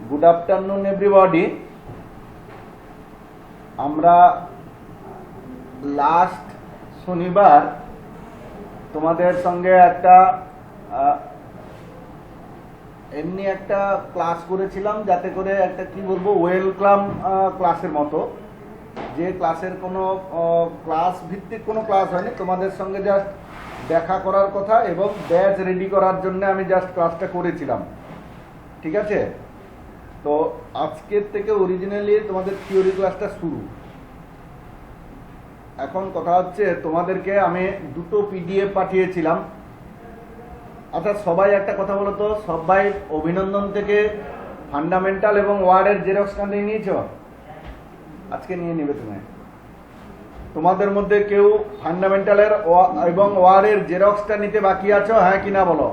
Good afternoon everybody. আমরা last শনিবার তোমাদের সঙ্গে একটা এমনি একটা ক্লাস করেছিলাম, যাতে করে একটা কি বলবো ওয়েলকাম ক্লাসের মতো, যে ক্লাসের কোনো ক্লাস ভিত্তিক কোনো ক্লাস হয়নি, তোমাদের সঙ্গে জাস্ট দেখা করার কথা এবং ব্যাচ রেডি করার জন্য আমি জাস্ট ক্লাসটা করেছিলাম। ঠিক আছে, তো আজকের থেকে অরিজিনালি তোমাদের থিওরি ক্লাসটা শুরু। এখন কথা হচ্ছে, তোমাদেরকে আমি দুটো পিডিএফ পাঠিয়েছিলাম। আচ্ছা সবাই একটা কথা বলো তো, সবাই অভিনন্দন থেকে ফান্ডামেন্টাল এবং ওয়ার্ডের জেরক্স কান্ড নিয়েছো? আজকে নিয়ে নেবে তুমি। তোমাদের মধ্যে কেউ ফান্ডামেন্টালের এবং ওয়ার্ডের জেরক্সটা নিতে বাকি আছো, হ্যাঁ কিনা বলো?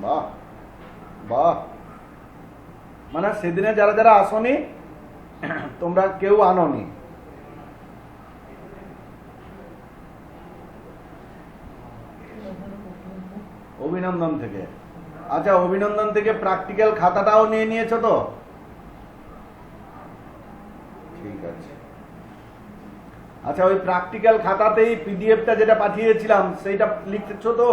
বাহ বাহ, মানে সেদিনে যারা যারা আসনি তোমরা কেউ আনোনি। অভিনন্দন থেকে, আচ্ছা অভিনন্দন থেকে প্র্যাকটিক্যাল খাতাটাও নিয়ে নিয়েছো তো? ঠিক আছে। আচ্ছা ওই প্র্যাকটিক্যাল খাতাতেই পিডিএফটা যেটা পাঠিয়েছিলাম সেইটা লিখতেছো তো?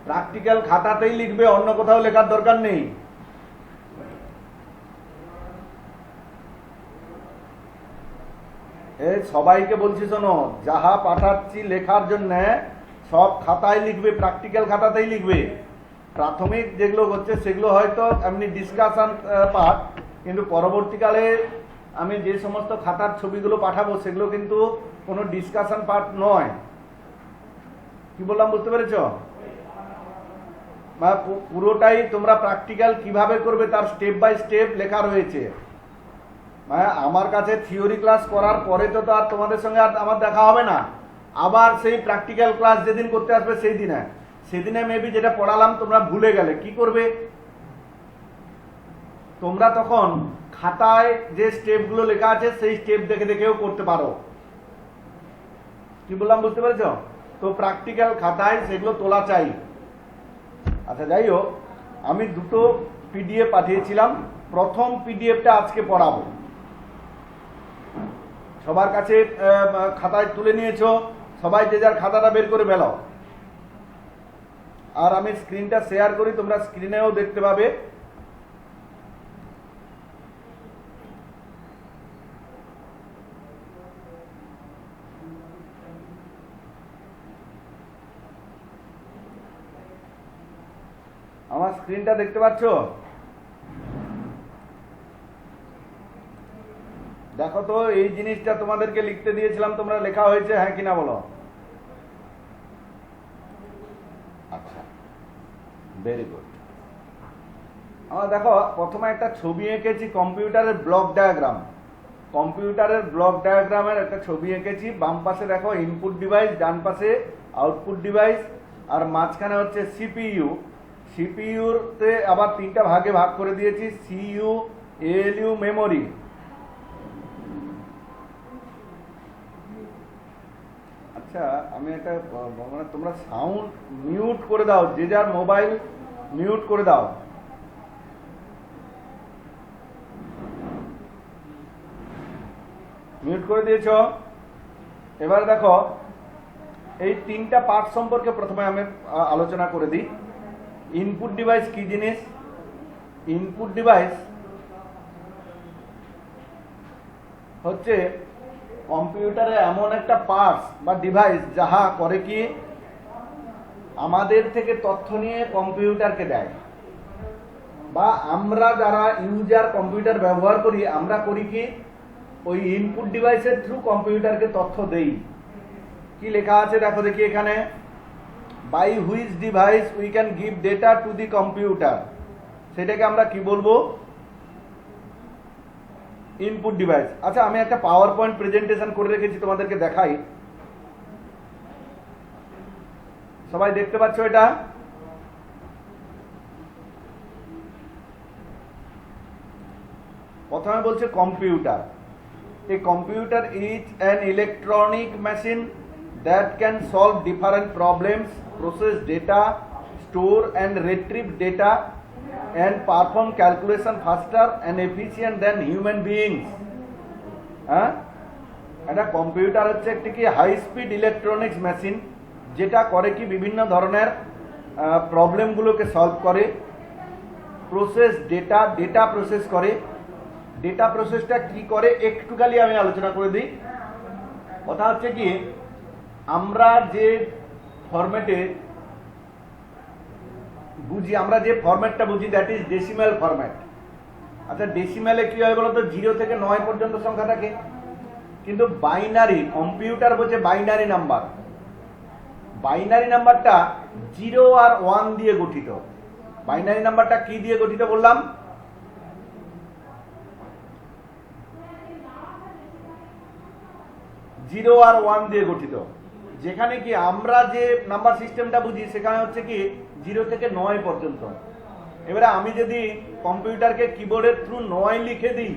প্র্যাকটিক্যাল খাতাতেই লিখবে, অন্য কোথাও লেখার দরকার নেই। এই সবাইকে বলছি শোনো, যাহা পাঠাচ্ছি লেখার জন্য সব খাতায় লিখবে, প্র্যাকটিক্যাল খাতাতেই লিখবে। প্রাথমিক যেগুলো হচ্ছে সেগুলো হয়তো এমনি ডিসকাশন পার্ট, কিন্তু পরবর্তীকালে আমি যে সমস্ত খাতার ছবিগুলো পাঠাবো সেগুলো কিন্তু কোনো ডিসকাশন পার্ট নয়। কি বললাম বুঝতে পেরেছ? পুরোটাই তোমরা প্র্যাকটিক্যাল কিভাবে করবে তার স্টেপ বাই স্টেপ লেখা রয়েছে। আমার কাছে থিওরি ক্লাস করার পরে তো আর তোমাদের সঙ্গে আর আমার দেখা হবে না। আবার সেই প্র্যাকটিক্যাল ক্লাস যেদিন করতে আসবে সেই দিনে, সেদিনে মেবি যেটা পড়ালাম তোমরা ভুলে গেলে, কি করবে তোমরা? তখন খাতায় যে স্টেপগুলো লেখা আছে সেই স্টেপ দেখে দেখেও করতে পারো। কি বললাম বুঝতে পেরেছ? তো প্র্যাকটিক্যাল খাতায় সেগুলো তোলা চাই। আচ্ছা যাই হোক, আমি দুটো পিডিএফ পাঠিয়েছিলাম। প্রথম পিডিএফটা আজকে পড়াবো। সবার কাছে খাতায় তুলে নিয়েছো, সবাই যে যার খাতাটা বের করে ফেলাও। আর আমি স্ক্রিনটা শেয়ার করি, তোমরা স্ক্রিনেও দেখতে পাবে। আমার স্ক্রিনটা দেখতে পাচ্ছ? দেখো তো, এই জিনিসটা তোমাদেরকে লিখতে দিয়েছিলাম, তোমরা লেখা হয়েছে হ্যাঁ কিনা বলো? আচ্ছা ভেরি গুড। আমার দেখো প্রথমে একটা ছবি এঁকেছি, কম্পিউটারের ব্লক ডায়াগ্রাম। কম্পিউটারের ব্লক ডায়াগ্রামের একটা ছবি এঁকেছি। বাম পাশে দেখো ইনপুট ডিভাইস, ডান পাশে আউটপুট ডিভাইস, আর মাঝখানে হচ্ছে সিপিইউ। সিপিইউতে আবার তিনটা ভাগে ভাগ করে দিয়েছি, সিইউ, এএলইউ, মেমোরি। আচ্ছা আমি একটা মানে তোমরা সাউন্ড মিউট করে দাও, যে যার মোবাইল মিউট করে দাও। মিউট করে দিয়েছ? এবার দেখো এই তিনটা পার্ট সম্পর্কে প্রথমে আমি আলোচনা করে দিই। ইনপুট ডিভাইস কি জিনিস? ইনপুট ডিভাইস হচ্ছে কম্পিউটারে এমন একটা পার্টস বা ডিভাইস যাহা করে কি আমাদের থেকে তথ্য নিয়ে কম্পিউটারকে দেয়, বা আমরা যারা ইউজার কম্পিউটার ব্যবহার করি আমরা করি কি ওই ইনপুট ডিভাইসের থ্রু কম্পিউটারকে তথ্য দেই। কি লেখা আছে দেখো দেখি এখানে, by which device we can give data to the computer. সেটাকে আমরা কি বলবো? Input device. আচ্ছা আমি একটা পাওয়ার পয়েন্ট প্রেজেন্টেশন করে রেখেছি, তোমাদেরকে দেখাই। সবাই দেখতে পাচ্ছ এটা? প্রথমে বলছে computer. A computer is an electronic machine that can solve different problems, process data, store and retrieve data and perform calculation faster and efficient than human beings. হ্যাঁ, একটা কম্পিউটার হচ্ছে একটি কি হাই স্পিড ইলেকট্রনিক্স মেশিন, যেটা করে কি বিভিন্ন ধরনের প্রবলেমগুলোকে সলভ করে, প্রসেস ডেটা প্রসেস করে। ডেটা প্রসেসটা কি করে একটু খালি আমি আলোচনা করে দিই। কথা হচ্ছে কি, আমরা যে ফরম্যাটে বুঝি, আমরা যে ফরম্যাটটা বুঝি দ্যাট ইজ ডেসিমাল ফরম্যাট। আচ্ছা, ডেসিমালে কি হয় বলতো, 0 থেকে 9 পর্যন্ত সংখ্যা থাকে, কিন্তু বাইনারি, কম্পিউটার বলছে বাইনারি নাম্বার। বাইনারি নাম্বারটা 0 আর 1 দিয়ে গঠিত। বাইনারি নাম্বারটা কি দিয়ে গঠিত বললাম? 0 আর 1 দিয়ে গঠিত। যেখানে কি আমরা যে নাম্বার সিস্টেমটা বুঝি সেখানে হচ্ছে কি 0 থেকে 9 পর্যন্ত। এবারে আমি যদি কম্পিউটারকে কিবোর্ডের থ্রু 9 লিখে দিই,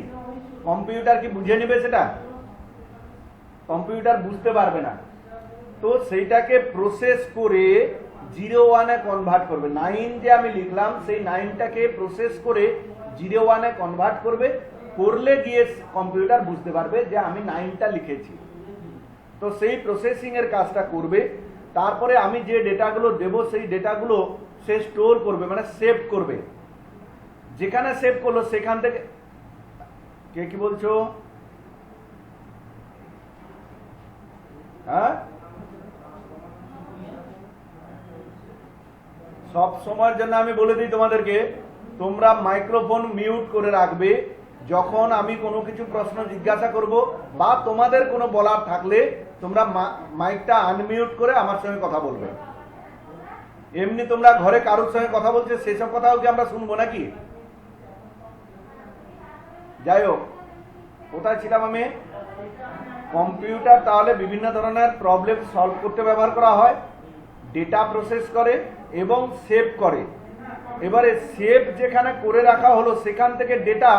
কম্পিউটার কি বুঝে নেবে? সেটা কম্পিউটার বুঝতে পারবে না। তো সেইটাকে প্রসেস করে 0-1-এ কনভার্ট করবে। 9 যে আমি লিখলাম সেই 9টাকে প্রসেস করে 0-1-এ কনভার্ট করবে, করলে গিয়ে কম্পিউটার বুঝতে পারবে যে আমি 9টা লিখেছি। তো সেই প্রসেসিং এর কাজটা করবে। তারপরে আমি যে ডেটাগুলো দেব সেই ডেটাগুলো সে স্টোর করবে, মানে সেভ করবে। যেখানে সেভ করলো সেখান থেকে, কে কি বলছো? হ্যাঁ, সব সময়ের জন্য আমি বলে দিই তোমাদেরকে, তোমরা মাইক্রোফোন মিউট করে রাখবে। যখন আমি কোনো কিছু প্রশ্ন জিজ্ঞাসা করব বা তোমাদের কোনো বলার থাকলে তোমরা মাইকটা আনমিউট করে আমার সঙ্গে কথা বলবে। এমনি তোমরা ঘরে কারোর সঙ্গে কথা বলছে সেসব কথাও কি আমরা শুনবো নাকি? যাই হোক, কোথায় ছিলাম আমি? কম্পিউটার তাহলে বিভিন্ন ধরনের প্রবলেম সলভ করতে ব্যবহার করা হয়, ডেটা প্রসেস করে এবং সেভ করে। এবারে সেভ যেখানে করে রাখা হলো সেখান থেকে ডেটা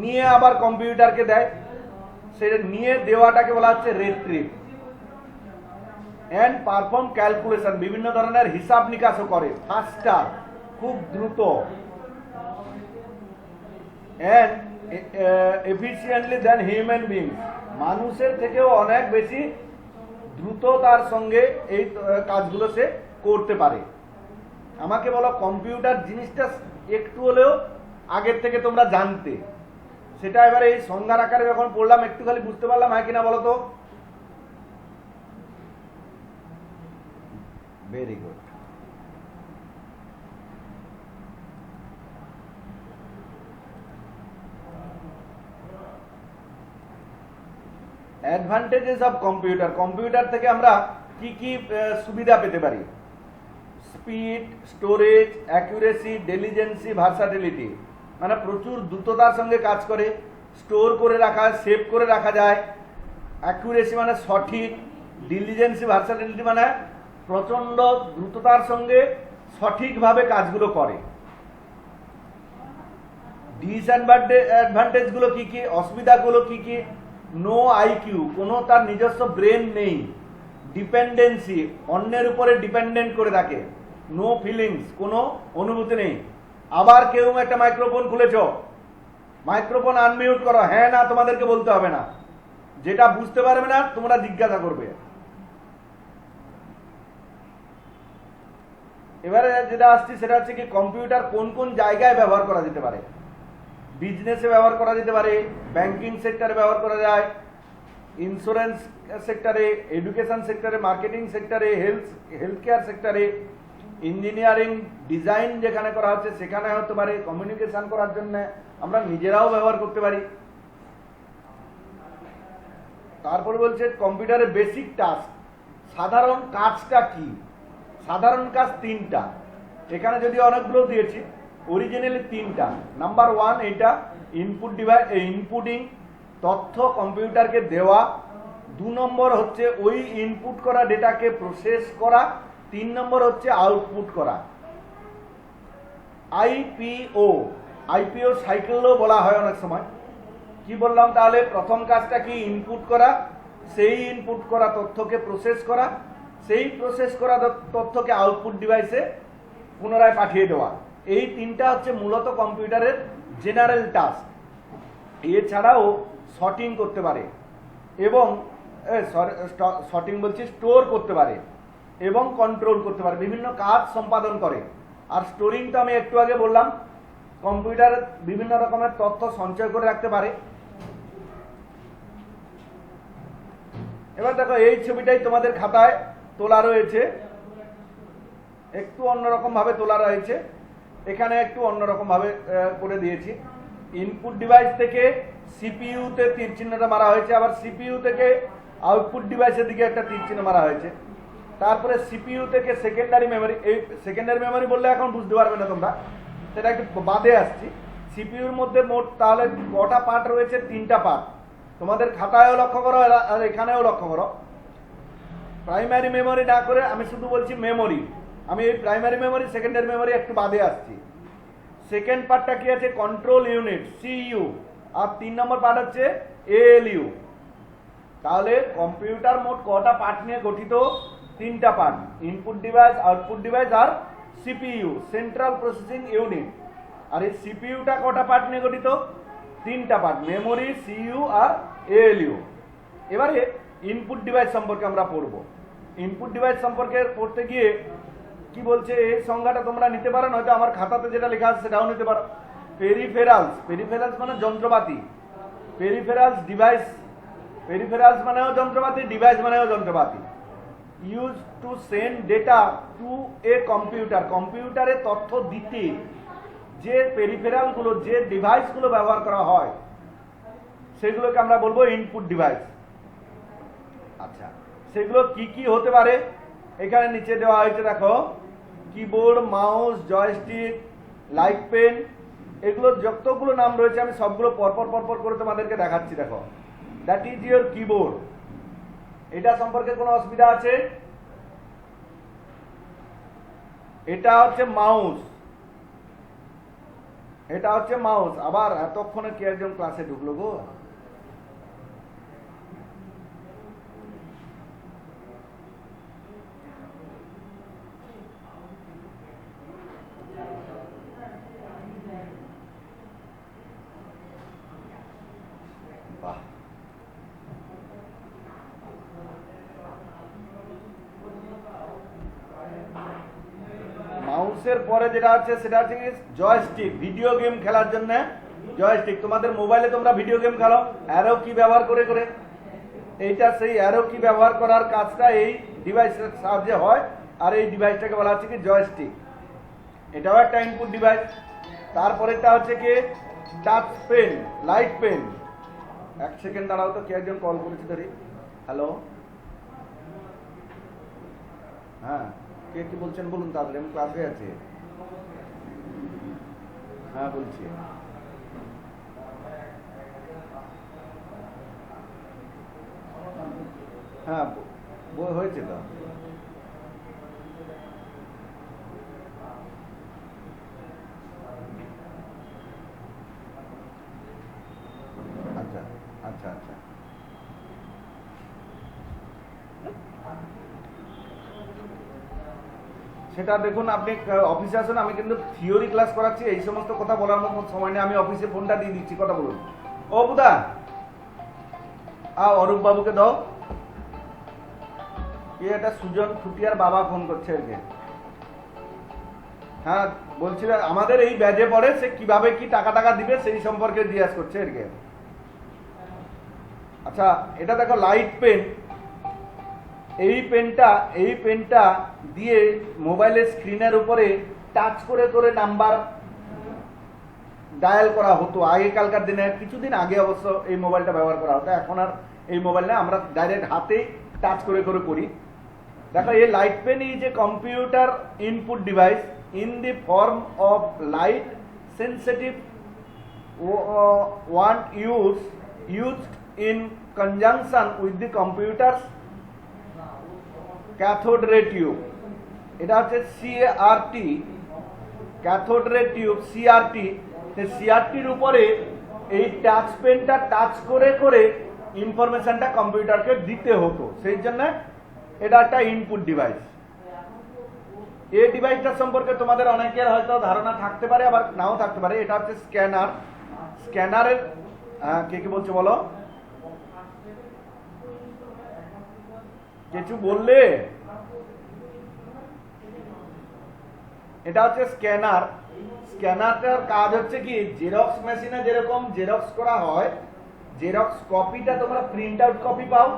নিয়ে আবার কম্পিউটারকে দেয়। সেটা নিয়ে দেওয়াটাকে বলা হচ্ছে রিট্রিভ। এন্ড পারফর্ম ক্যালকুলেশন, বিভিন্ন ধরনের হিসাব নিকাশও করে ফাস্টার, খুব দ্রুত, and efficiently than human being, মানুষের থেকেও অনেক বেশি দ্রুততার সঙ্গে এই কাজগুলো সে করতে পারে। আমাকে বলো, কম্পিউটার জিনিসটা একটু হলেও আগের থেকে তোমরা জানতে, সেটা এবারে এই সংজ্ঞার আকারে যখন পড়লাম একটু খালি বুঝতে পারলাম, হ্যাঁ কিনা বলো তো? Very good. Advantages of computer, computer থেকে আমরা কি কি সুবিধা পেতে পারি? স্পিড, স্টোরেজ, অ্যাকুরেসি, ডেলিজেন্সি, ভার্সাটিলিটি, মানে প্রচুর দ্রুততার সঙ্গে কাজ করে, স্টোর করে রাখা, সেভ করে রাখা যায়। অ্যাকুরেসি মানে সঠিক, ডিলিজেন্সি, ভার্সাটিলিটি মানে প্রচন্ড দ্রুততার সঙ্গে সঠিকভাবে কাজগুলো করে। ডিসঅ্যাডভান্টেজগুলো কি কি, অসুবিধাগুলো কি কি? নো আইকিউ, কোনো তার নিজস্ব ব্রেন নেই। ডিপেন্ডেন্সি, অন্যের উপরে ডিপেন্ডেন্ট করে থাকে। নো ফিলিংস, কোনো অনুভূতি নেই। আবার কেউ একটা মাইক্রোফোন খুলেছ, মাইক্রোফোন আনমিউট করো, হ্যাঁ না তোমাদেরকে বলতে হবে না, যেটা বুঝতে পারবে না তোমরা জিজ্ঞাসা করবে। এবারে যেটা আসছি সেটা হচ্ছে কি, কম্পিউটার কোন কোন জায়গায় ব্যবহার করা যেতে পারে? বিজনেসে ব্যবহার করা যেতে পারে, ব্যাংকিং সেক্টরে ব্যবহার করা যায়, ইন্স্যুরেন্স সেক্টরে, এডুকেশন সেক্টরে, মার্কেটিং সেক্টরে, হেলথ কেয়ার সেক্টরে, ইঞ্জিনিয়ারিং ডিজাইন যেখানে করা হচ্ছে সেখানে হতে পারে, কমিউনিকেশন করার জন্য আমরা নিজেরাও ব্যবহার করতে পারি। তারপরে বলছে কম্পিউটারের বেসিক টাস্ক, সাধারণ কাজটা কি? সাধারণ কাজ 3টা, এখানে যদি অনেকগুলো দিয়েছি, অরিজিনালি 3টা। নাম্বার 1 এটা ইনপুট ডিভাইস, ইনপুটিং, তথ্য কম্পিউটারকে দেওয়া। 2 নম্বর হচ্ছে ওই ইনপুট করা ডেটাকে প্রসেস করা। 3 নম্বর হচ্ছে আউটপুট করা। আইপিও সাইকেলও বলা হয় অনেক সময়। কি বললাম তাহলে? প্রথম কাজটা কি? ইনপুট করা, সেই ইনপুট করা তথ্যকে প্রসেস করা, সেই প্রসেস করা তথ্যকে আউটপুট ডিভাইসে পুনরায় পাঠিয়ে দেওয়া। এই তিনটা হচ্ছে মূলত কম্পিউটারের জেনারেল টাস্ক। এছাড়াও শর্টিং করতে পারে এবং শর্টিং বলছি স্টোর করতে পারে এবং কন্ট্রোল করতে পারে, বিভিন্ন কাজ সম্পাদন করে। আর স্টোরিং তো আমি একটু আগে বললাম, কম্পিউটার বিভিন্ন রকমের তথ্য সঞ্চয় করে রাখতে পারে। এবার দেখো এই ছবিটাই তোমাদের খাতায় তোলা রয়েছে, একটু অন্যরকম ভাবে তোলা রয়েছে, এখানে একটু অন্যরকম ভাবে করে দিয়েছি। ইনপুট ডিভাইস থেকে সিপিইউ তে তীর চিহ্নটা মারা হয়েছে, আবার সিপিইউ থেকে আউটপুট ডিভাইসের দিকে একটা তীর চিহ্ন মারা হয়েছে। তারপরে সিপিইউ থেকে সেকেন্ডারি মেমোরি, এই সেকেন্ডারি মেমোরি বললে এখন বুঝতে পারবে না তোমরা, সেটা একটু বাদে আসছি। সিপিইউর মধ্যে মোট তাহলে কটা পার্ট রয়েছে? 3টা পার্ট। তোমাদের খাতায়ও লক্ষ্য করো আর এখানেও লক্ষ্য করো। প্রাইমারি মেমোরি না করে আমি শুধু বলছি মেমোরি। আমি এই প্রাইমারি মেমোরি সেকেন্ডারি মেমোরি একটু বাদে আসছি। সেকেন্ড পার্টটা কি আছে? Control unit, CU. আর 3 নম্বর পার্ট হচ্ছে এএলইউ। তাহলে কম্পিউটার মোট কটা পার্ট নিয়ে গঠিত? 3টা part, input device, output device আর সিপিইউ, সেন্ট্রাল প্রসেসিং ইউনিট। আর এই সিপিইউটা কটা পার্ট নিয়ে গঠিত? 3টা পার্ট, মেমোরি, সিইউ আর এএলইউ। এবারে ইনপুট ডিভাইস সম্পর্কে আমরা পড়ব। ইনপুট ডিভাইস সম্পর্কে পড়তে গিয়ে কি বলছে, এই সংজ্ঞাটা তোমরা নিতে পারো, নয়তো আমার খাতাতে যেটা লেখা আছে সেটাও নিতে পারো। পেরিফেরালস, পেরিফেরালস মানে যন্ত্রপাতি। পেরিফেরালস ডিভাইস, পেরিফেরালস মানেও যন্ত্রপাতি, ডিভাইস মানেও যন্ত্রপাতি। Use to send data to a computer, কম্পিউটারে তথ্য দিতে যে পেরিফেরালগুলো, যে ডিভাইসগুলো ব্যবহার করা হয় সেগুলোকে আমরা বলবো ইনপুট ডিভাইস। আচ্ছা, সেগুলো কি কি হতে পারে? এখানে নিচে দেওয়া হয়েছে, দেখো, keyboard, mouse, joystick, light pen, এগুলো যতগুলো নাম রয়েছে আমি সবগুলো পরপর পরপর করে তোমাদেরকে দেখাচ্ছি। দেখো, দ্যাট ইজ ইয়োর কিবোর্ড। এটা সম্পর্কে কোনো অসুবিধা আছে? এটা হচ্ছে মাউস, এটা হচ্ছে মাউস। আবার এতক্ষণে কি একজন ক্লাসে ঢুকলো গো? মাউসের পরে যেটা আছে সেটা হচ্ছে জয়স্টিক, ভিডিও গেম খেলার জন্য জয়স্টিক। তোমাদের মোবাইলে তোমরা ভিডিও গেম খেলো অ্যারো কি ব্যবহার করে করে, এইটা সেই অ্যারো কি ব্যবহার করার কাজটা এই ডিভাইসের সাহায্যে হয়। আর এই ডিভাইসটাকে বলা হচ্ছে কি জয়স্টিক। এটাও একটা ইনপুট ডিভাইস। তারপরেটা হচ্ছে কি টাচ পেন, লাইট পেন। এক সেকেন্ড দাঁড়াও তো, কে একজন কল করেছে ধরি। হ্যালো, হ্যাঁ, কে কি বলছেন বলুন তাড়াতাড়ি, আমি ক্লাসে আছি। হ্যাঁ বলছি। হ্যাঁ হয়েছে তো। আচ্ছা আচ্ছা আচ্ছা, সেটা দেখুন, আপনি অফিসে আসুন, আমি কিন্তু থিওরি ক্লাস করাচ্ছি, এই সমস্ত কথা বলার মতো সময় নেই। আমি অফিসে ফোনটা দিয়ে দিচ্ছি, কথা বলুন। ও বুদা, অরূপ বাবুকে দাও। এটা সুজন ফুটিয়ার বাবা ফোন করছে আর কি। হ্যাঁ বলছি, আমাদের এই ব্যাজে পড়ে, সে কিভাবে কি টাকা টাকা দিবে সেই সম্পর্কে জিজ্ঞাসা করছে আর কি। আচ্ছা, এটা দেখো লাইট পেন। এই পেনটা দিয়ে মোবাইলের স্ক্রিনের উপরে টাচ করে করে নাম্বার ডায়াল করা হতো আগেকালকার দিনে। কিছুদিন আগে অবশ্য এই মোবাইলটা ব্যবহার করা হতো, এখন আর এই মোবাইল না, আমরা ডাইরেক্ট হাতে টাচ করে করে করি। দেখো, এই light pen is a computer input device in the form of light sensitive wand used in conjunction with the computer's cathode ray tube. এটা হচ্ছে CRT, cathode ray tube, CRT। CRTর উপরে এই টাচ পেনটা টাচ করে করে ইনফরমেশনটা কম্পিউটারকে দিতে হতো, সেই জন্য এটা একটা ইনপুট ডিভাইস। এই ডিভাইসটা সম্পর্কে তোমাদের অনেকের হয়তো ধারণা থাকতে পারে, আবার নাও থাকতে পারে। এটা হচ্ছে স্ক্যানার। স্ক্যানারের কে কি বলছে বলো, কিছু বললে? এটা হচ্ছে স্ক্যানার। স্ক্যানারটার কাজ হচ্ছে কি, জেরক্স মেশিনে যেরকম জেরক্স করা হয়, জেরক্স কপিটা তোমরা প্রিন্ট আউট কপি পাও,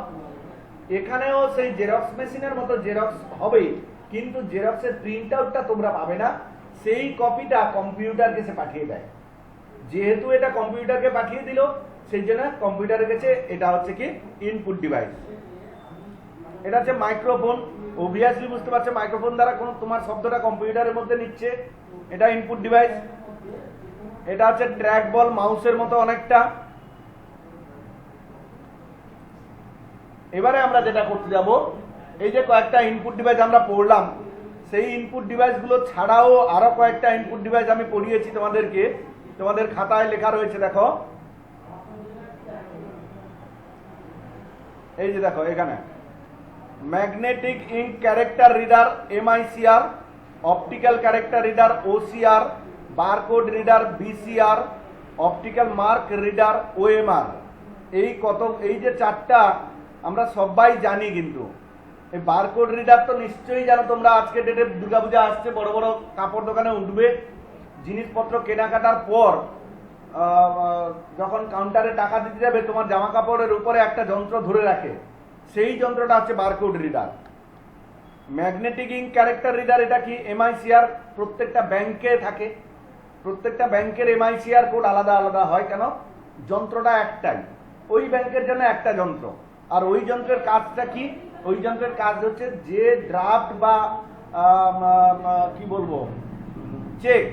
এখানেও সেই জেরক্স মেশিনের মতো জেরক্স হবে, কিন্তু জেরক্সের প্রিন্ট আউটটা তোমরা পাবে না, সেই কপিটা কম্পিউটারকে সে পাঠিয়ে দেয়। যেহেতু এটা কম্পিউটারকে পাঠিয়ে দিল, সেই জন্য কম্পিউটারের কাছে এটা হচ্ছে কি ইনপুট ডিভাইস। এটা হচ্ছে মাইক্রোফোন। অবভিয়াসলি বুঝতে পারছো, মাইক্রোফোন দ্বারা কোন তোমার শব্দটা কম্পিউটারের মধ্যে নিচ্ছে, এটা ইনপুট ডিভাইস। এটা হচ্ছে ট্র্যাক বল, মাউসের মতো অনেকটা। এবারে আমরা যেটা করতে যাব, এই যে কয়েকটা ইনপুট ডিভাইস আমরা পড়লাম, সেই ইনপুট ডিভাইসগুলো ছাড়াও আরো কয়েকটা ইনপুট ডিভাইস আমি পড়িয়েছি তোমাদেরকে, তোমাদের খাতায় লেখা রয়েছে। দেখো, এই যে দেখো এখানে magnetic ink character reader MICR, optical character reader OCR, barcode reader BCR, optical mark reader OMR। এই যে চারটা আমরা সবাই জানি, কিন্তু এই বারকোড রিডার তো নিশ্চয়ই জানো তোমরা। আজকে ডেটে দুর্গাপূজা আসছে, বড় বড় কাপড় দোকানে উঠবে, জিনিসপত্র কেনাকাটার পর যখন কাউন্টারে টাকা দিতে যাবে, তোমার জামা কাপড়ের উপরে একটা যন্ত্র ধরে রাখে, সেই যন্ত্রটা হচ্ছে barcode reader. Magnetic ink character reader, এটা কি MICR প্রত্যেকটা ব্যাংকে থাকে, প্রত্যেকটা ব্যাংকের MICR কোড আলাদা আলাদা হয়। কেন? যন্ত্রটা একটাই, ওই ব্যাংকের জন্য একটা যন্ত্র। আর ওই যন্ত্রের কাজটা কি? ওই যন্ত্রের কাজ হচ্ছে যে ড্রাফট বা কি বলবো চেক,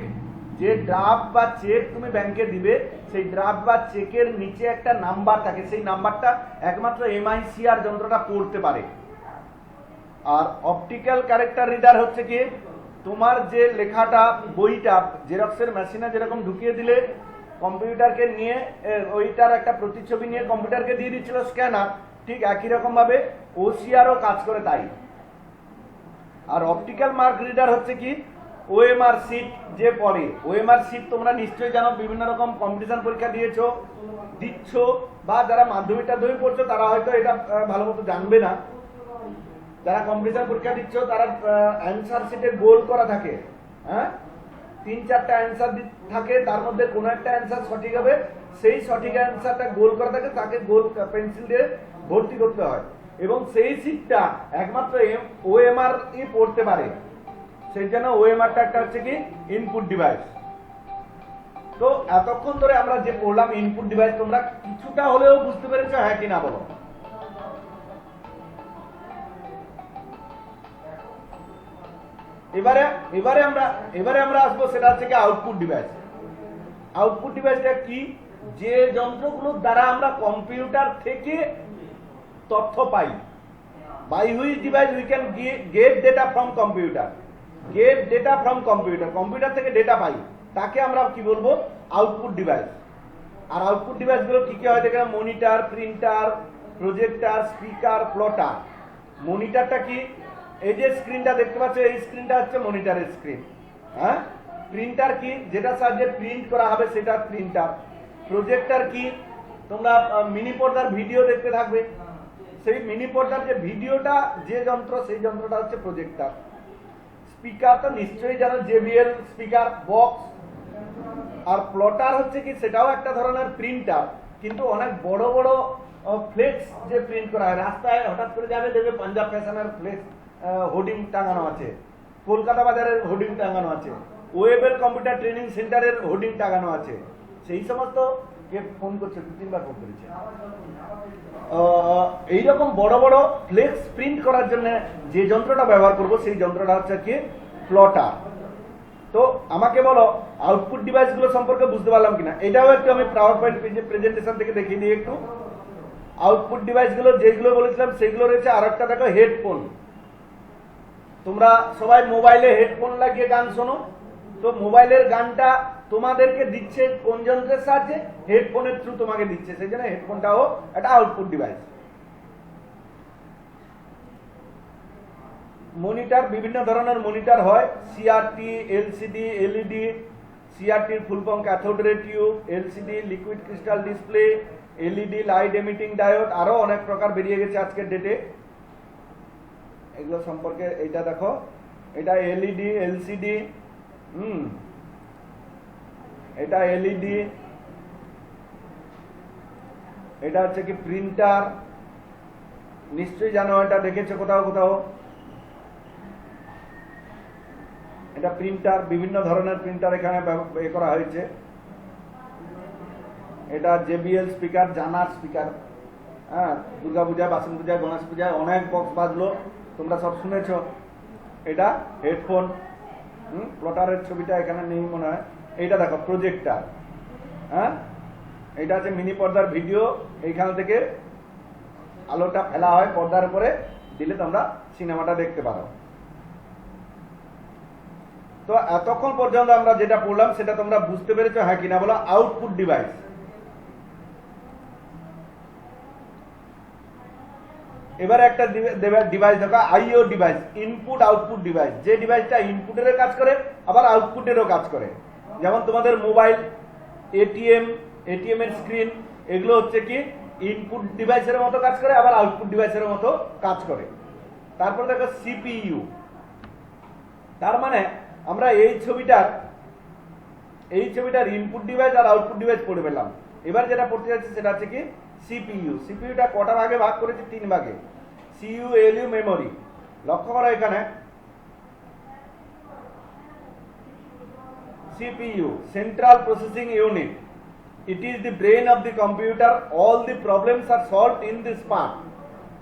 যে ড্রাফট বা চেক তুমি ব্যাংকে দিবে, সেই ড্রাফট বা চেকের নিচে একটা নাম্বার থাকে, সেই নাম্বারটা একমাত্র MICR যন্ত্রটা পড়তে পারে। আর অপটিক্যাল ক্যারেক্টার রিডার হচ্ছে কি, তোমার যে লেখাটা বইটা জেরক্সের মেশিনে যেরকম ঢুকিয়ে দিলে কম্পিউটারকে নিয়ে ওইটার একটা প্রতিচ্ছবি নিয়ে কম্পিউটারকে দিয়ে দিচ্ছিল স্ক্যানার, ঠিক একই রকম ভাবে OCRও কাজ করে তাই। আর অপটিক্যাল মার্ক রিডার হচ্ছে কি, OMR সিট যে পড়ে, OMR সিট তোমরা নিশ্চয়ই জানো, বিভিন্ন রকম কম্পিটিশন পরীক্ষা দিচ্ছ, বা যারা মাধ্যমিক টাধ্যমিক পড়ছো তারা হয়তো এটা ভালো মতো জানবে না। যারা কম্পিটিশন পরীক্ষা দিচ্ছ তারা অ্যান্সার শিটে গোল করা থাকে, হ্যাঁ, 3-4টা অ্যান্সার থাকে, তার মধ্যে কোনো একটা অ্যান্সার সঠিক হবে, সেই সঠিক অ্যান্সারটা গোল করা থাকে, তাকে গোল পেন্সিল দিয়ে ভর্তি করতে হয়, এবং সেই শিটটা একমাত্র OMR পড়তে পারে। সেই জন্য OMRটা একটা হচ্ছে কি ইনপুট ডিভাইস। তো এতক্ষণ ধরে আমরা যে পড়লাম ইনপুট ডিভাইস, তোমরা কিছুটা হলেও বুঝতে পেরেছো, হ্যাঁ কি না বলো? এবারে আমরা আসবো, সেটা হচ্ছে কি আউটপুট ডিভাইস। আউটপুট ডিভাইসটা কি? যে যন্ত্রগুলোর দ্বারা আমরা কম্পিউটার থেকে তথ্য পাই। By which device we can get data from computer, get data from computer, computer থেকে ডেটা পাই, তাকে আমরা কি বলবো? Output device. আর আউটপুট ডিভাইসগুলো কি কি হয় দেখে, monitor, printer, projector, speaker, plotter. মনিটরটা কি? এই যে স্ক্রিনটা দেখতে পাচ্ছ, এই স্ক্রিনটা হচ্ছে মনিটরের স্ক্রিন, হ্যাঁ। প্রিন্টার কি? যেটা সাহায্যে প্রিন্ট করা হবে সেটা প্রিন্টার। প্রজেক্টর কি? তোমরা মিনি পর্দার ভিডিও দেখতে থাকবে, সেই মিনি পর্দার যে ভিডিওটা যে যন্ত্র, সেই যন্ত্রটা হচ্ছে প্রজেক্টর। স্পিকার তো নিশ্চয়ই জানো, JBL স্পিকার বক্স। আর প্লটার হচ্ছে কি, সেটাও একটা ধরনের প্রিন্টার, কিন্তু অনেক বড় বড় ফ্লেক্স যে প্রিন্ট করা হয়, রাস্তায় হঠাৎ করে যাবে দেখবে পাঞ্জাব ফ্যাশনের ফ্লেক্স হোর্ডিং টাঙানো আছে, কলকাতা বাজারের হোর্ডিং টাঙানো আছে, ওয়েবেল কম্পিউটার ট্রেনিং সেন্টারের হোর্ডিং টাঙানো আছে। সেই সমস্ত কে ফোন করছে, 2-3বার ফোন করেছে। এইরকম বড় বড় ফ্লেক্স প্রিন্ট করার জন্য যে যন্ত্রটা ব্যবহার করব, সেই যন্ত্রটা হচ্ছে কি প্লটার। তো আমাকে বলো, আউটপুট ডিভাইস গুলো সম্পর্কে বুঝতে পারলাম কিনা? এটাও একটু আমি পাওয়ার পয়েন্ট প্রেজেন্টেশন থেকে দেখিয়ে দিই একটু। আউটপুট ডিভাইস গুলো যেগুলো বলেছিলাম সেগুলো রয়েছে। আর একটা দেখো হেডফোন। তোমরা সবাই মোবাইলে হেডফোন লাগিয়ে গান শোনো, তো মোবাইলের গানটা তোমাদেরকে দিচ্ছে কোন যন্ত্রের সাহায্যে? হেডফোনের থ্রু তোমাকে দিচ্ছে, সেই জন্য হেডফোনটাও একটা আউটপুট ডিভাইস। মনিটর বিভিন্ন ধরনের মনিটর হয়, সিআরটি, এলসিডি, এলইডি। সিআরটির full form cathode ray tube, LCD liquid crystal display, LED light emitting diode, আরো অনেক প্রকার বেরিয়ে গেছে আজকের ডেটে। এগুলো সম্পর্কে এটা দেখো, এটা এলইডি, এলসিডি, এটা এলইডি, এটা হচ্ছে কি প্রিন্টার, নিশ্চয়ই জানো, এটা দেখেছো কোথাও কোথাও। এটা প্রিন্টার, বিভিন্ন ধরনের প্রিন্টার এখানে এ করা হয়েছে। এটা জেবিএল স্পিকার, জানার স্পিকার। হ্যাঁ, দুর্গা পূজায়, বাসন পূজায়, গণেশ পূজায় অনেক বক্স বাজলো, তোমরা সব শুনেছ। এটা হেডফোন, প্লটারের ছবিটা এখানে নেই মনে হয়। এইটা দেখো প্রজেক্টার। হ্যাঁ, এটা হচ্ছে মিনি পর্দার ভিডিও, এইখান থেকে আলোটা ফেলা হয় পর্দার উপরে, দিলে তোমরা সিনেমাটা দেখতে পারো। তো এতক্ষণ পর্যন্ত আমরা যেটা পড়লাম সেটা তোমরা বুঝতে পেরেছো হ্যাঁ কিনা বলো? Output device. এবার একটা ডিভাইস দেখো, আইও ডিভাইস, ইনপুট আউটপুট ডিভাইস। যে ডিভাইসটা ইনপুটেরও কাজ করে আবার আউটপুটেরও কাজ করে। যেমন তোমাদের মোবাইল, এটিএম এর স্ক্রিন, এগুলো হচ্ছে কি ইনপুট ডিভাইসের মতো কাজ করে, আবার আউটপুট ডিভাইসের মতো কাজ করে। তারপর দেখো সিপিইউ। তার মানে আমরা এই ছবিটার ইনপুট ডিভাইস আর আউটপুট ডিভাইস পড়ে পেলাম। এবার যেটা পড়তে যাচ্ছে সেটা হচ্ছে কি সিপিইউ। সিপিইউটা কটা ভাগে ভাগ করেছি? 3 ভাগে। CU, ALU, memory. লক্ষ্য করো এখানে CPU, Central Processing Unit. It is the brain of the computer. All the problems are solved in this part.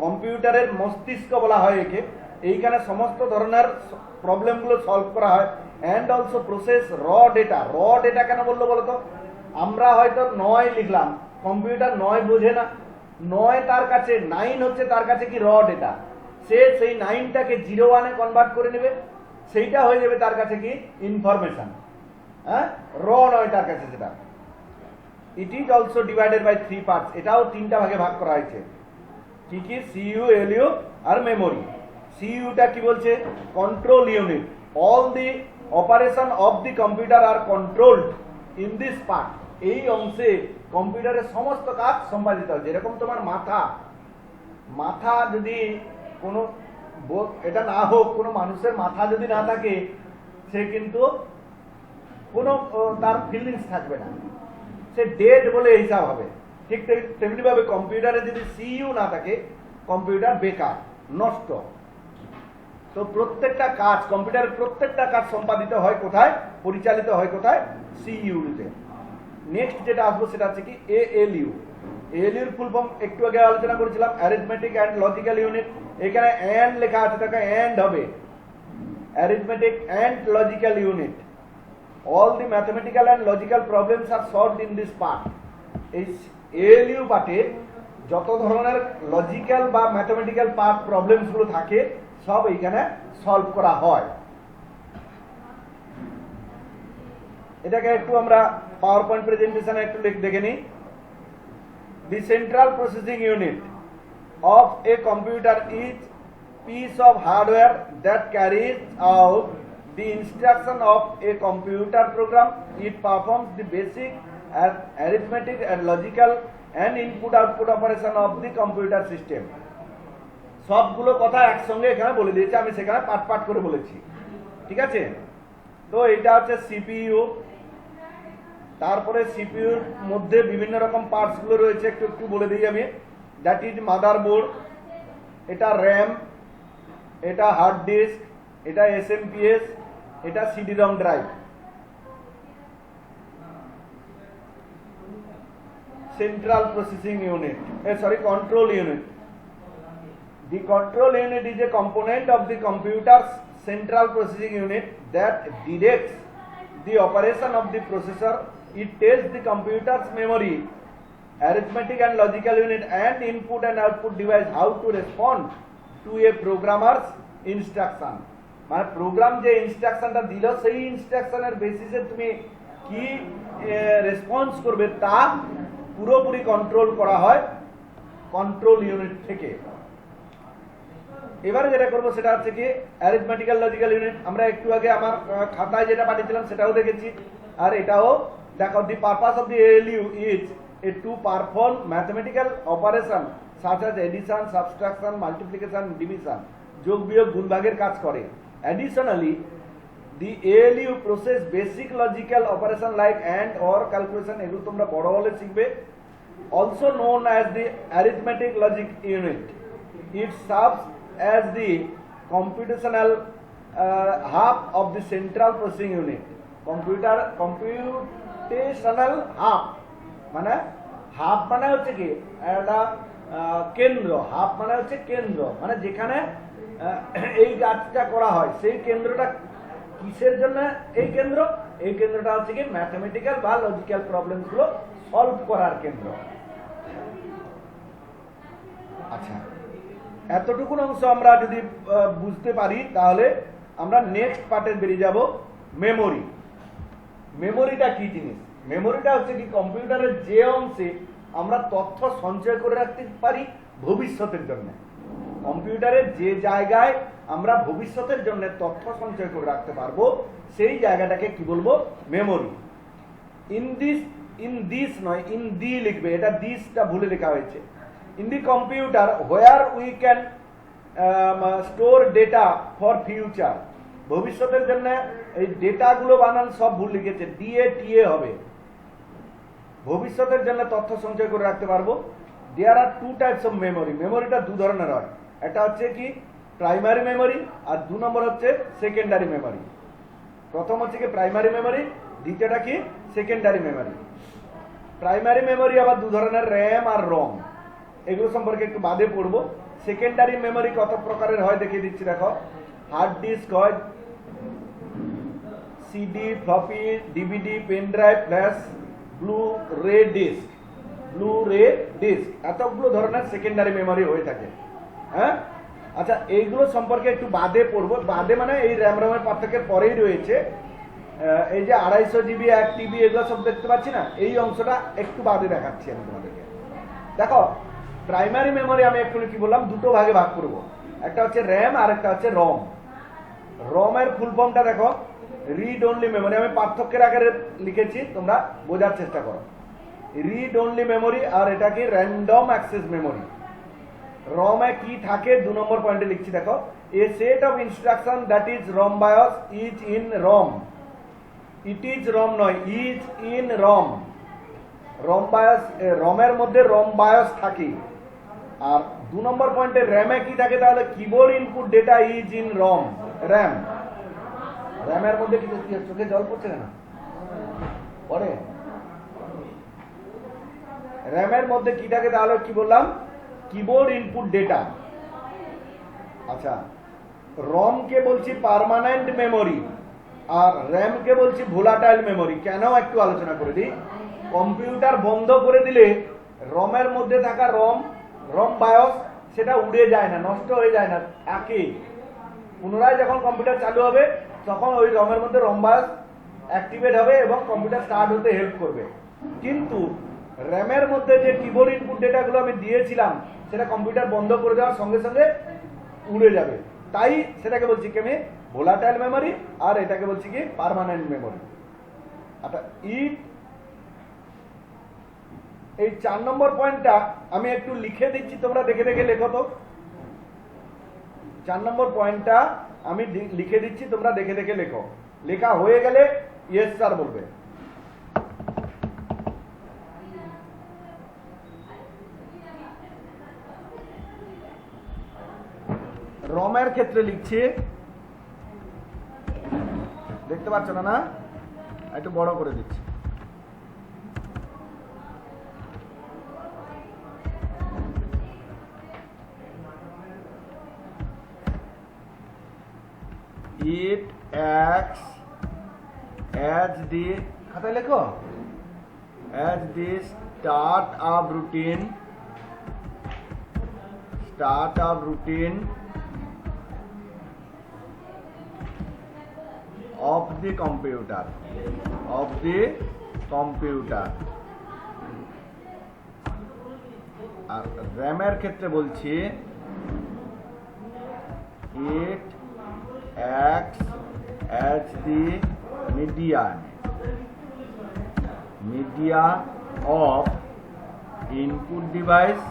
কম্পিউটারের মস্তিষ্ক বলা হয় একে। এইখানে সমস্ত ধরনের প্রবলেমগুলো সলভ করা হয়। অ্যান্ড অলসো প্রসেস র ডেটা। র ডেটা কেন বললো বলতো? আমরা হয়তো 9 লিখলাম, কম্পিউটার 9 বোঝে না। 9 তার কাছে, 9 হচ্ছে তার কাছে কি র ডেটা। সে সেই 9টাকে 01-এ কনভার্ট করে নেবে, সেইটা হয়ে যাবে তার কাছে কি ইনফরমেশন। হ্যাঁ, র নয় তার কাছে সেটা। It is also divided by 3 parts. এটাও 3টা ভাগে ভাগ করা হয়েছে। কি কি? সিইউ, এলইউ আর মেমোরি। সিইউটা কি বলছে? Control unit. All the operation of the computer are controlled in this part. এই অংশে কম্পিউটারের সমস্ত কাজ সম্পাদিত হয়। যেরকম তোমার মাথা যদি কোনো এটা না হোক, কোনো মানুষের মাথা যদি না থাকে, সে কিন্তু কোনো তার ফিলিংস থাকবে না, সে ডেড বলে হিসাব হবে। ঠিক তেমনি ভাবে কম্পিউটারে যদি সিইউ না থাকে, কম্পিউটার বেকার, নষ্ট। তো প্রত্যেকটা কাজ, কম্পিউটারের প্রত্যেকটা কাজ সম্পাদিত হয় কোথায়? পরিচালিত হয় কোথায়? সিইউতে। নেক্সট যেটা আসবো সেটা হচ্ছে কি এএলইউ। এএলইউর ফুল ফর্ম একটু আগে আলোচনা করেছিলাম, অ্যারিথমেটিক অ্যান্ড লজিক্যাল ইউনিট। এখানে অ্যান্ড লেখা আছে, তাকে অ্যান্ড হবে, arithmetic and logical unit. All the mathematical and logical problems are solved in this part. এই এএলইউ পার্টে যত ধরনের লজিক্যাল বা ম্যাথমেটিক্যাল পার্ট প্রবলেমস গুলো থাকে সব এইখানে সলভ করা হয়। এটাকে একটু আমরা পাওয়ার পয়েন্ট প্রেজেন্টেশনে একটু দেখে নিই। The central processing unit of a computer is piece of hardware that carries out the instruction of a computer program. It performs the basic arithmetic and logical and input-output operation of the computer system. সবগুলো কথা একসঙ্গে এখানে বলে দিয়েছে, আমি সেখানে part part করে বলেছি। ঠিক আছে? তো এটা হচ্ছে সিপিইউ। তারপরে সিপিইউর মধ্যে বিভিন্ন রকম পার্টস গুলো রয়েছে, একটু একটু বলে দিই আমি। দ্যাট ইজ মাদারবোর্ড, এটা র্যাম, এটা হার্ড ডিস্ক, এটা এসএমপিএস, এটা CD ROM drive. Central processing unit, control unit. The control unit is a component of the computer's central processing unit that directs the operation of the processor. It tells the computer's memory, arithmetic and logical unit and input and output device how to respond to a programmer's instruction. মানে programme যে ইনস্ট্রাকশনটা দিল, সেই ইনস্ট্রাকশনের বেসিসে তুমি কি response করবে তা পুরোপুরি কন্ট্রোল করা হয় কন্ট্রোল ইউনিট থেকে। এবারে যেটা করবো সেটা হচ্ছে কি অ্যারিথমেটিক্যাল লজিক্যাল ইউনিট। আমরা একটু আগে আমার খাতায় যেটা পাঠিয়েছিলাম সেটাও দেখেছি, আর এটাও দেখো। The purpose of the ALU is to perform mathematical operation such as addition, subtraction, multiplication, division, যোগ বিয়োগ গুণ ভাগের কাজ করে। Additionally the ALU process basic logical operation like and or calculation, এগুলো তোমরা বড় হলে শিখবে। Also known as the arithmetic logic unit. It serves as the computational hub of the central processing unit. Computational hub মানে hub মানে হচ্ছে কি একটা কেন্দ্র, হাব মানে হচ্ছে কেন্দ্র, মানে যেখানে এই কাজটা করা হয় সেই কেন্দ্রটা কিসের জন্য? এই কেন্দ্রটা হচ্ছে কি ম্যাথমেটিক্যাল বা লজিক্যাল প্রবলেমস গুলো সলভ করার কেন্দ্র। আচ্ছা, এতটুকুন অংশ আমরা যদি বুঝতে পারি তাহলে আমরা নেক্সট পার্টে বেরিয়ে যাব, মেমোরি। মেমোরিটা কি জিনিস? মেমোরিটা হচ্ছে কি কম্পিউটারের যে অংশে আমরা তথ্য সঞ্চয় করে রাখতে পারি ভবিষ্যতের জন্য। কম্পিউটারের যে জায়গায় আমরা ভবিষ্যতের জন্য তথ্য সঞ্চয় করে রাখতে পারবো সেই জায়গাটাকে কি বলবো? মেমোরি। ইন দি লিখবে, এটা দিসটা ভুলে লেখা হয়েছে। In the computer where we can store data for future, ভবিষ্যতের জন্য এই ডেটাগুলো বানান সব ভুল লিখেছে, ডিএ হবে। ভবিষ্যতের জন্য তথ্য সঞ্চয় করে রাখতে পারবো। দেয়ার আর টু টাইপস অফ মেমোরি। মেমোরিটা দু ধরনের হয়, একটা হচ্ছে কি প্রাইমারি মেমোরি, আর 2 নম্বর হচ্ছে সেকেন্ডারি মেমোরি। প্রথম হচ্ছে কি প্রাইমারি মেমোরি, দ্বিতীয়টা কি সেকেন্ডারি মেমোরি। প্রাইমারি মেমোরি আবার দু ধরনের, র্যাম আর রম, এগুলো সম্পর্কে একটু বাদে পড়বো। সেকেন্ডারি মেমোরি কত প্রকারের হয় দেখিয়ে দিচ্ছি, দেখো। হার্ড ডিস্ক হয়, CD, floppy, DVD, pen drive, flash, blu ray disc, এতগুলো ধরনের সেকেন্ডারি মেমোরি হয়ে থাকে। হ্যাঁ, আচ্ছা, এইগুলো সম্পর্কে একটু বাদে পড়বো। বাদে মানে এই র্যাম রমের পার্থক্যের পরেই রয়েছে। এই যে 250 জিবি, 1 টিবি, এগুলো সব দেখতে পাচ্ছি না, এই অংশটা একটু বাদে দেখাচ্ছি আমি তোমাদেরকে। দেখো, প্রাইমারি মেমোরি আমি এক্ষুনি কি বললাম, দুটো ভাগে ভাগ করব, একটা হচ্ছে র্যাম আর একটা হচ্ছে রম। রমের ফুল ফর্মটা দেখো, রিড অনলি মেমোরি। আমি পার্থক্যের আকারে লিখেছি, তোমরা বোঝার চেষ্টা করো। রিড অনলি মেমোরি আর এটা কি র্যান্ডম অ্যাক্সেস মেমোরি। রমে কি থাকে 2 নম্বর পয়েন্টে লিখছি, দেখো। A set of instruction that is ROM BIOS is in ROM. It is ROM নয়, is in ROM. ROM BIOS, রমের মধ্যে রম বায়োস থাকে। আর 2 নম্বর পয়েন্টে র্যামে কি থাকে? তাহলে keyboard input data is in ROM, RAM. র্যামের মধ্যে কি চোখে জল পড়ছে না পরে? র্যামের মধ্যে কি থাকে? তাহলে কি বললাম? Keyboard input data. আচ্ছা, রম কে বলছি পার্মানেন্ট মেমোরি আর র্যাম কে বলছি ভোলাটাইল মেমোরি। কেন একটু আলোচনা করে দিই। কম্পিউটার বন্ধ করে দিলে রমের মধ্যে থাকা রম বায়োস সেটা উড়ে যায় না, নষ্ট হয়ে যায় না, থাকে। পুনরায় যখন কম্পিউটার চালু হবে তখন ওই রমের মধ্যে রম বায়োস অ্যাক্টিভেট হবে এবং কম্পিউটার স্টার্ট হতে হেল্প করবে। কিন্তু র্যামের মধ্যে যে কিবোর্ড ইনপুট ডেটাগুলো আমি দিয়েছিলাম সেটা কম্পিউটার বন্ধ করে দেওয়ার সঙ্গে সঙ্গে উড়ে যাবে। তাই সেটাকে বলছি কি আমি ভোলাটাইল মেমোরি, আর এটাকে বলছি কি পার্মানেন্ট মেমোরি। আচ্ছা, এই 4 নম্বর পয়েন্টটা আমি একটু লিখে দিচ্ছি, তোমরা দেখে দেখে লেখো তো। 4 নম্বর পয়েন্টটা আমি লিখে দিচ্ছি, তোমরা দেখে দেখে লেখো। লেখা হয়ে গেলে ইয়েস স্যার বলবে। রমের ক্ষেত্রে লিখছি, দেখতে পাচ্ছ না? না, একটু বড় করে দিচ্ছি। It acts as the, খাতায় লেখো, as the start of routine of the computer. আর র্যামের ক্ষেত্রে বলছি it acts as the media of input device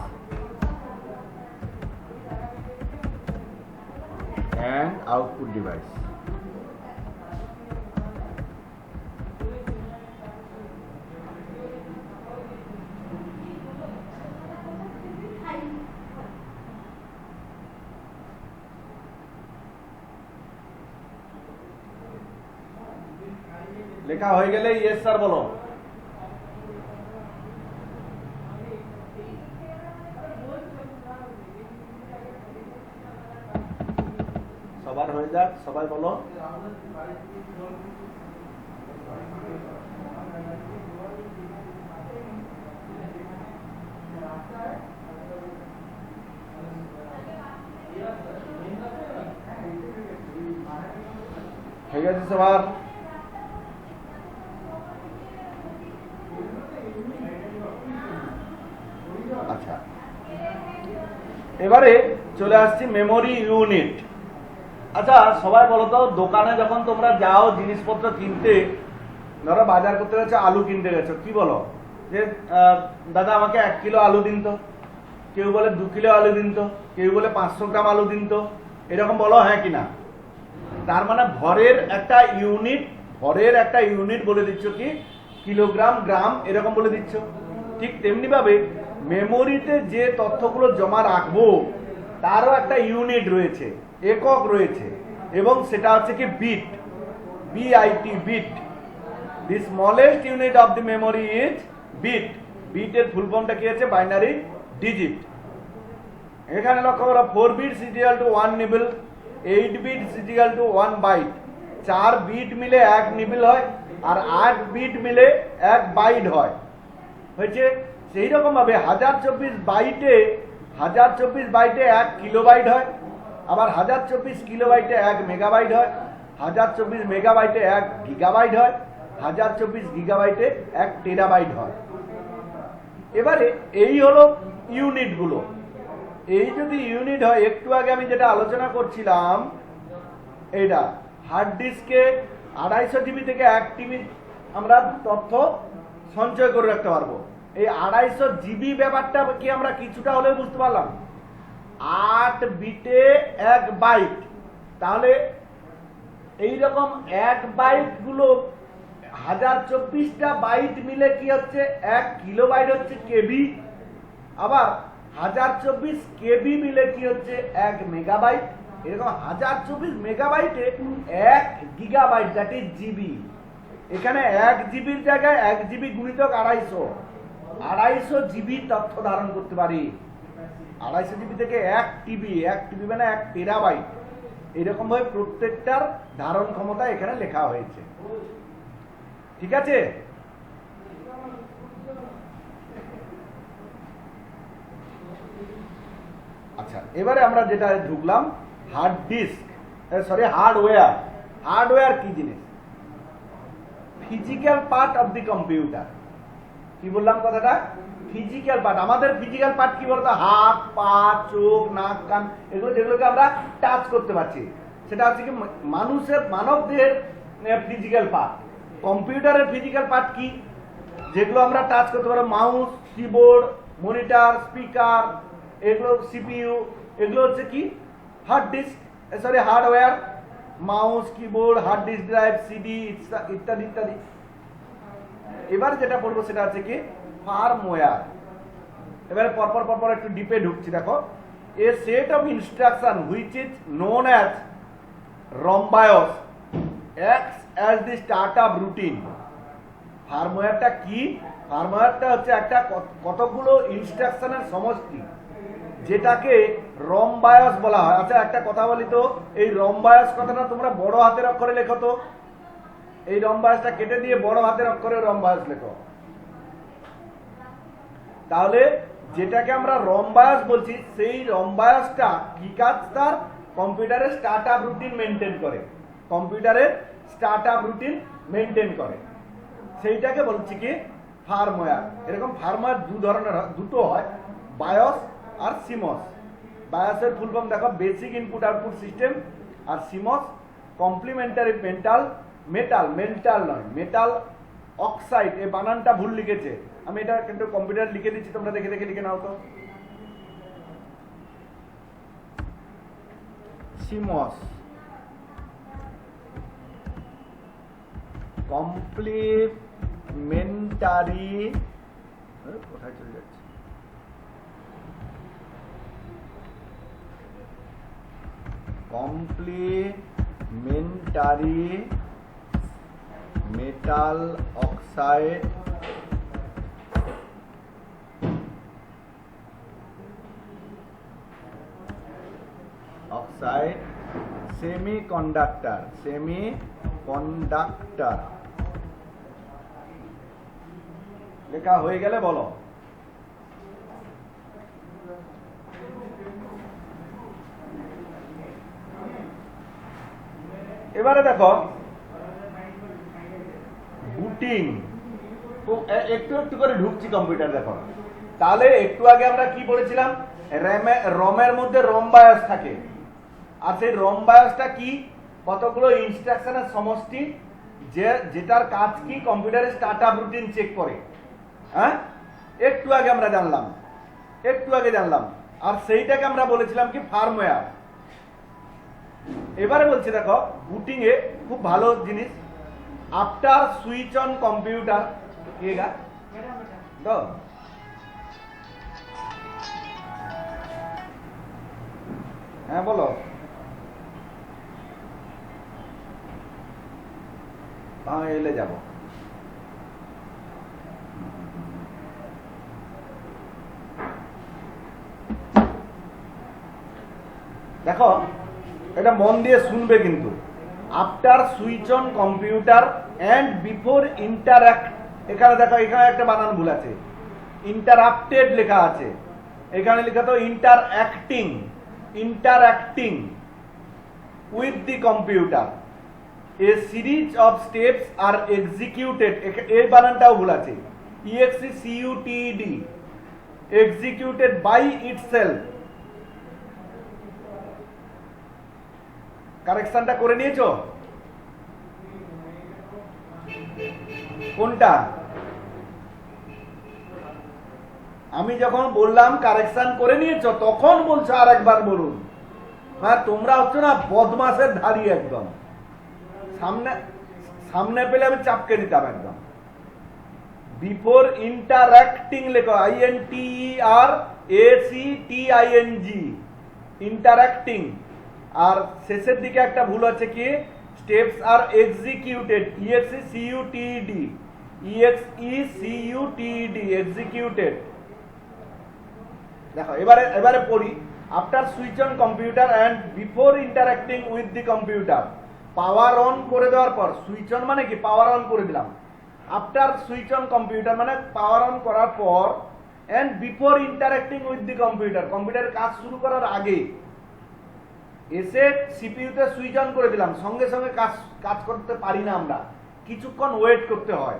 and output device. লেখা হয়ে গেলে ইয়েস স্যার বলো। সবার হয়ে যাক, সবাই বলো। হয়ে গেছে সবার? আচ্ছা, এবারে চলে আসছি মেমোরি ইউনিট। আচ্ছা সবাই বলো তো, দোকানে যখন তোমরা যাও জিনিসপত্র কিনতে, ধরো বাজার করতে গেছো, আলু কিনতে গেছো, কি বলো যে দাদা আমাকে 1 কিলো আলু দিন তো, কেউ বলে 2 কিলো আলু দিন তো, কেউ বলে 500 গ্রাম আলু দিন তো, এরকম বলো, হ্যাঁ কিনা? তার মানে ভরের একটা ইউনিট বলে দিচ্ছ, কি কিলোগ্রাম, গ্রাম, এরকম বলে দিচ্ছ। ঠিক তেমনি ভাবে মেমোরিতে যে তথ্যগুলো জমা রাখবো তারও একটা ইউনিট রয়েছে, একক রয়েছে, এবং সেটা হচ্ছে কি bit, B I T, bit. The smallest unit of the memory is bit. বিটের ফুল ফর্মটা কি আছে? Binary digit. এখানে লক্ষ্য করো, 4 bits is equal to 1 nibble, 8 bits is equal to 1 byte. 4 bit মিলে 1 নিবল হয়, আর 8 বিট মিলে 1 বাইট হয়। হয়েছে? সেই রকম ভাবে 1024 বাইটে 1 কিলোবাইট হয়, আবার 1024 কিলোবাইটে 1 মেগাবাইট হয়, 1024 মেগাবাইটে 1 গিগাবাইট হয়, 1024 গিগাবাইটে 1 টেরাবাইট হয়। এবারে এই হলো ইউনিটগুলো। এই যদি ইউনিট হয়, একটু আগে আমি যেটা আলোচনা করছিলাম, এইটা হার্ড ডিস্কে 250 জিবি থেকে 1 টিবি আমরা তথ্য সঞ্চয় করে রাখতে পারবো। এই 250 জিবি ব্যাপারটা কি আমরা কিছুটা হলেও বুঝতে পারলাম? 8 বিটে 1 বাইট, তাহলে এইরকম 1 বাইট গুলো 1024টা বাইট মিলে কি হচ্ছে? 1 কিলোবাইট হচ্ছে কেবি। আবার 1024 কেবি মিলে কি হচ্ছে? 1 মেগাবাইট। এরকম 1024 মেগাবাইটে 1 গিগাবাইট, দ্যাট ইজ জিবি। এখানে 1 জিবির জায়গায় 1 জিবি গুণিতক 250 জিবি তথ্য ধারণ করতে পারি। 250 জিবি থেকে 1 টিবি মানে 1 টেরাবাইট। এরকম ভাবে প্রত্যেকটার ধারণ ক্ষমতা এখানে লেখা হয়েছে। ঠিক আছে? আচ্ছা, এবারে আমরা যেটা ঢুকলাম, হার্ড ডিস্ক, হার্ডওয়্যার। হার্ডওয়্যার কি জিনিস? Physical part of the computer. কি বললাম কথাটা? Physical part. আমাদের ফিজিক্যাল পার্ট কি বলতো? হাত, পা, চোখ, নাক, কান, এগুলো যেগুলোকে আমরা টাচ করতে পারছি, সেটা হচ্ছে কি মানব দেহের ফিজিক্যাল পার্ট। কম্পিউটারের ফিজিক্যাল পার্ট কি? যেগুলো আমরা টাচ করতে পারবো, মাউস, কিবোর্ড, মনিটর, স্পিকার, এগুলো সিপিইউ, এগুলো হচ্ছে কি? Hard disk, hardware. Mouse, keyboard, hard disk drive, CD ইত্যাদি ইত্যাদি। এবার যেটা পড়বো সেটা হচ্ছে কি? ফার্মওয়্যার। এবারে পরপর একটু ডিপে ঢুকছি। দেখো, a set of instruction which is known as ROM BIOS acts as the startup routine. ফার্মওয়্যারটা কি? ফার্মওয়্যারটা হচ্ছে একটা কতগুলো ইনস্ট্রাকশনের সমষ্টি, যেটাকে রম্বায়স বলা হয়। আচ্ছা একটা কথা বলি তো, এই রম্বায়স কথাটা তোমরা বড় হাতের অক্ষরে লেখো তো। এই রম্বায়সটা কেটে দিয়ে বড় হাতের অক্ষরে রম্বায়স লেখো। তাহলে যেটাকে আমরা রম্বায়স বলছি, সেই রম্বায়সটা কি কাজ? তার কম্পিউটারের স্টার্টআপ রুটিন মেনটেন করে। কম্পিউটারের স্টার্টআপ রুটিন মেনটেন করে, সেইটাকে বলছি কি? ফার্মওয়্যার। এরকম ফার্মওয়্যার দুটো হয়, বায়োস আর সিমস। বায়োসের ফুল ফর্ম দেখো, বেসিক ইনপুট আউটপুট সিস্টেম। আর সিমস কমপ্লিমেন্টারি মেটাল নয়, মেটাল অক্সাইড, এই বানানটা ভুল লিখেছে, আমি এটা কিন্তু কম্পিউটার লিখে দিচ্ছি, তোমরা দেখে দেখে লিখে নাও তো। সিমস কমপ্লিমেন্টারি, কোথায় চলে যাচ্ছে, কমপ্লিমেন্টারি মেটাল অক্সাইড সেমিকন্ডাক্টর লেখা হয়ে গেলে বলো। এবারে দেখো বুটিং, একটু একটু করে ঢুকছি কম্পিউটার, দেখো তাহলে একটু আগে আমরা কি বলেছিলাম, রমের মধ্যে রম বায়োস থাকে, আর সেই রম বায়োসটা কি, কতগুলো ইনস্ট্রাকশনের সমষ্টি, যেটার কাজ কি, কম্পিউটারে স্টার্টআপ রুটিন চেক করে। হ্যাঁ, একটু আগে জানলাম, আর সেইটাকে আমরা বলেছিলাম কি ফার্মওয়্যার। এবারে বলছি দেখো বুটিং এ খুব ভালো জিনিস, আফটার সুইচ অন কম্পিউটার তো হ্যাঁ বলো, এলে যাব। দেখো এটা মন দিয়ে শুনবে কিন্তু, after switch on computer and before interact, এখানে দেখো এখানে একটা বানান ভুল আছে, ইন্টারাপ্টেড লেখা আছে, এখানে লেখা তো interacting with the computer, a series of steps are executed, এই বানানটাও ভুল আছে, EXECUTED, এক্সিকিউটেড বাই ইটসেলফ। কারেকশনটা করে নিয়েছো? কোনটা? আমি যখন বললাম কারেকশন করে নিয়েছো তখন বলছো আর একবার বলুন। হ্যাঁ, তোমরা হচ্ছে না বদমাসের ধারি একদম, সামনে পেলে আমি চাপকে নিতাম একদম। বিফোর ইন্টারাক্টিং লেখো, INTERACTING, ইন্টারাক্টিং। আর শেষের দিকে একটা ভুল আছে কি, steps are executed, EXECUTED, executed. দেখো এবারে পড়ি, after switch on computer and before interacting with the computer, power on করে দেওয়ার পর, সুইচ অন মানে কি পাওয়ার অন করে দিলাম, আফটার সুইচ অন কম্পিউটার মানে পাওয়ার অন করার পর, and before interacting with the computer, কম্পিউটারের কাজ শুরু করার আগে এসে সিপিইউতে সুইচ অন করে দিলাম, সঙ্গে সঙ্গে কাজ করতে পারি না আমরা, কিছুক্ষণ ওয়েট করতে হয়,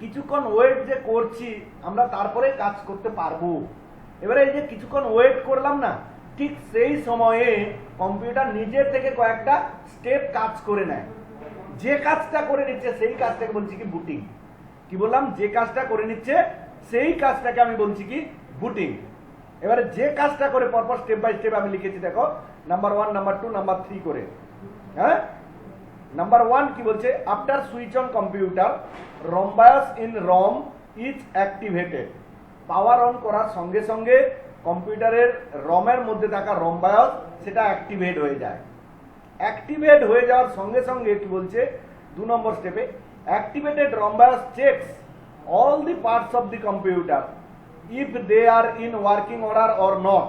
কিছুক্ষণ ওয়েট যে করছি আমরা তারপরে কাজ করতে পারবো। এবারে এই যে কিছুক্ষণ ওয়েট করলাম না, ঠিক সেই সময়ে কম্পিউটার নিজে থেকে কয়েকটা স্টেপ কাজ করে নেয়, যে কাজটা করে নিচ্ছে সেই কাজটাকে বলছি কি বুটিং। কি বললাম? যে কাজটা করে নিচ্ছে সেই কাজটাকে আমি বলছি কি বুটিং। এবারে যে কাজটা করে পরপর স্টেপ বাই স্টেপ আমি লিখেছি, দেখো নাম্বার 1, নাম্বার 2, নাম্বার 3 করে। হ্যাঁ, নাম্বার 1 কি বলছে, after switch on computer ROM bias in ROM is activated, power on করার সঙ্গে সঙ্গে কম্পিউটারের রমের মধ্যে থাকা রম বায়োস সেটা অ্যাক্টিভেট হয়ে যায়। অ্যাক্টিভেট হয়ে যাওয়ার সঙ্গে সঙ্গে কি বলছে 2 নম্বর স্টেপে, activated ROM bias checks all the parts of the computer if they are in working order or not.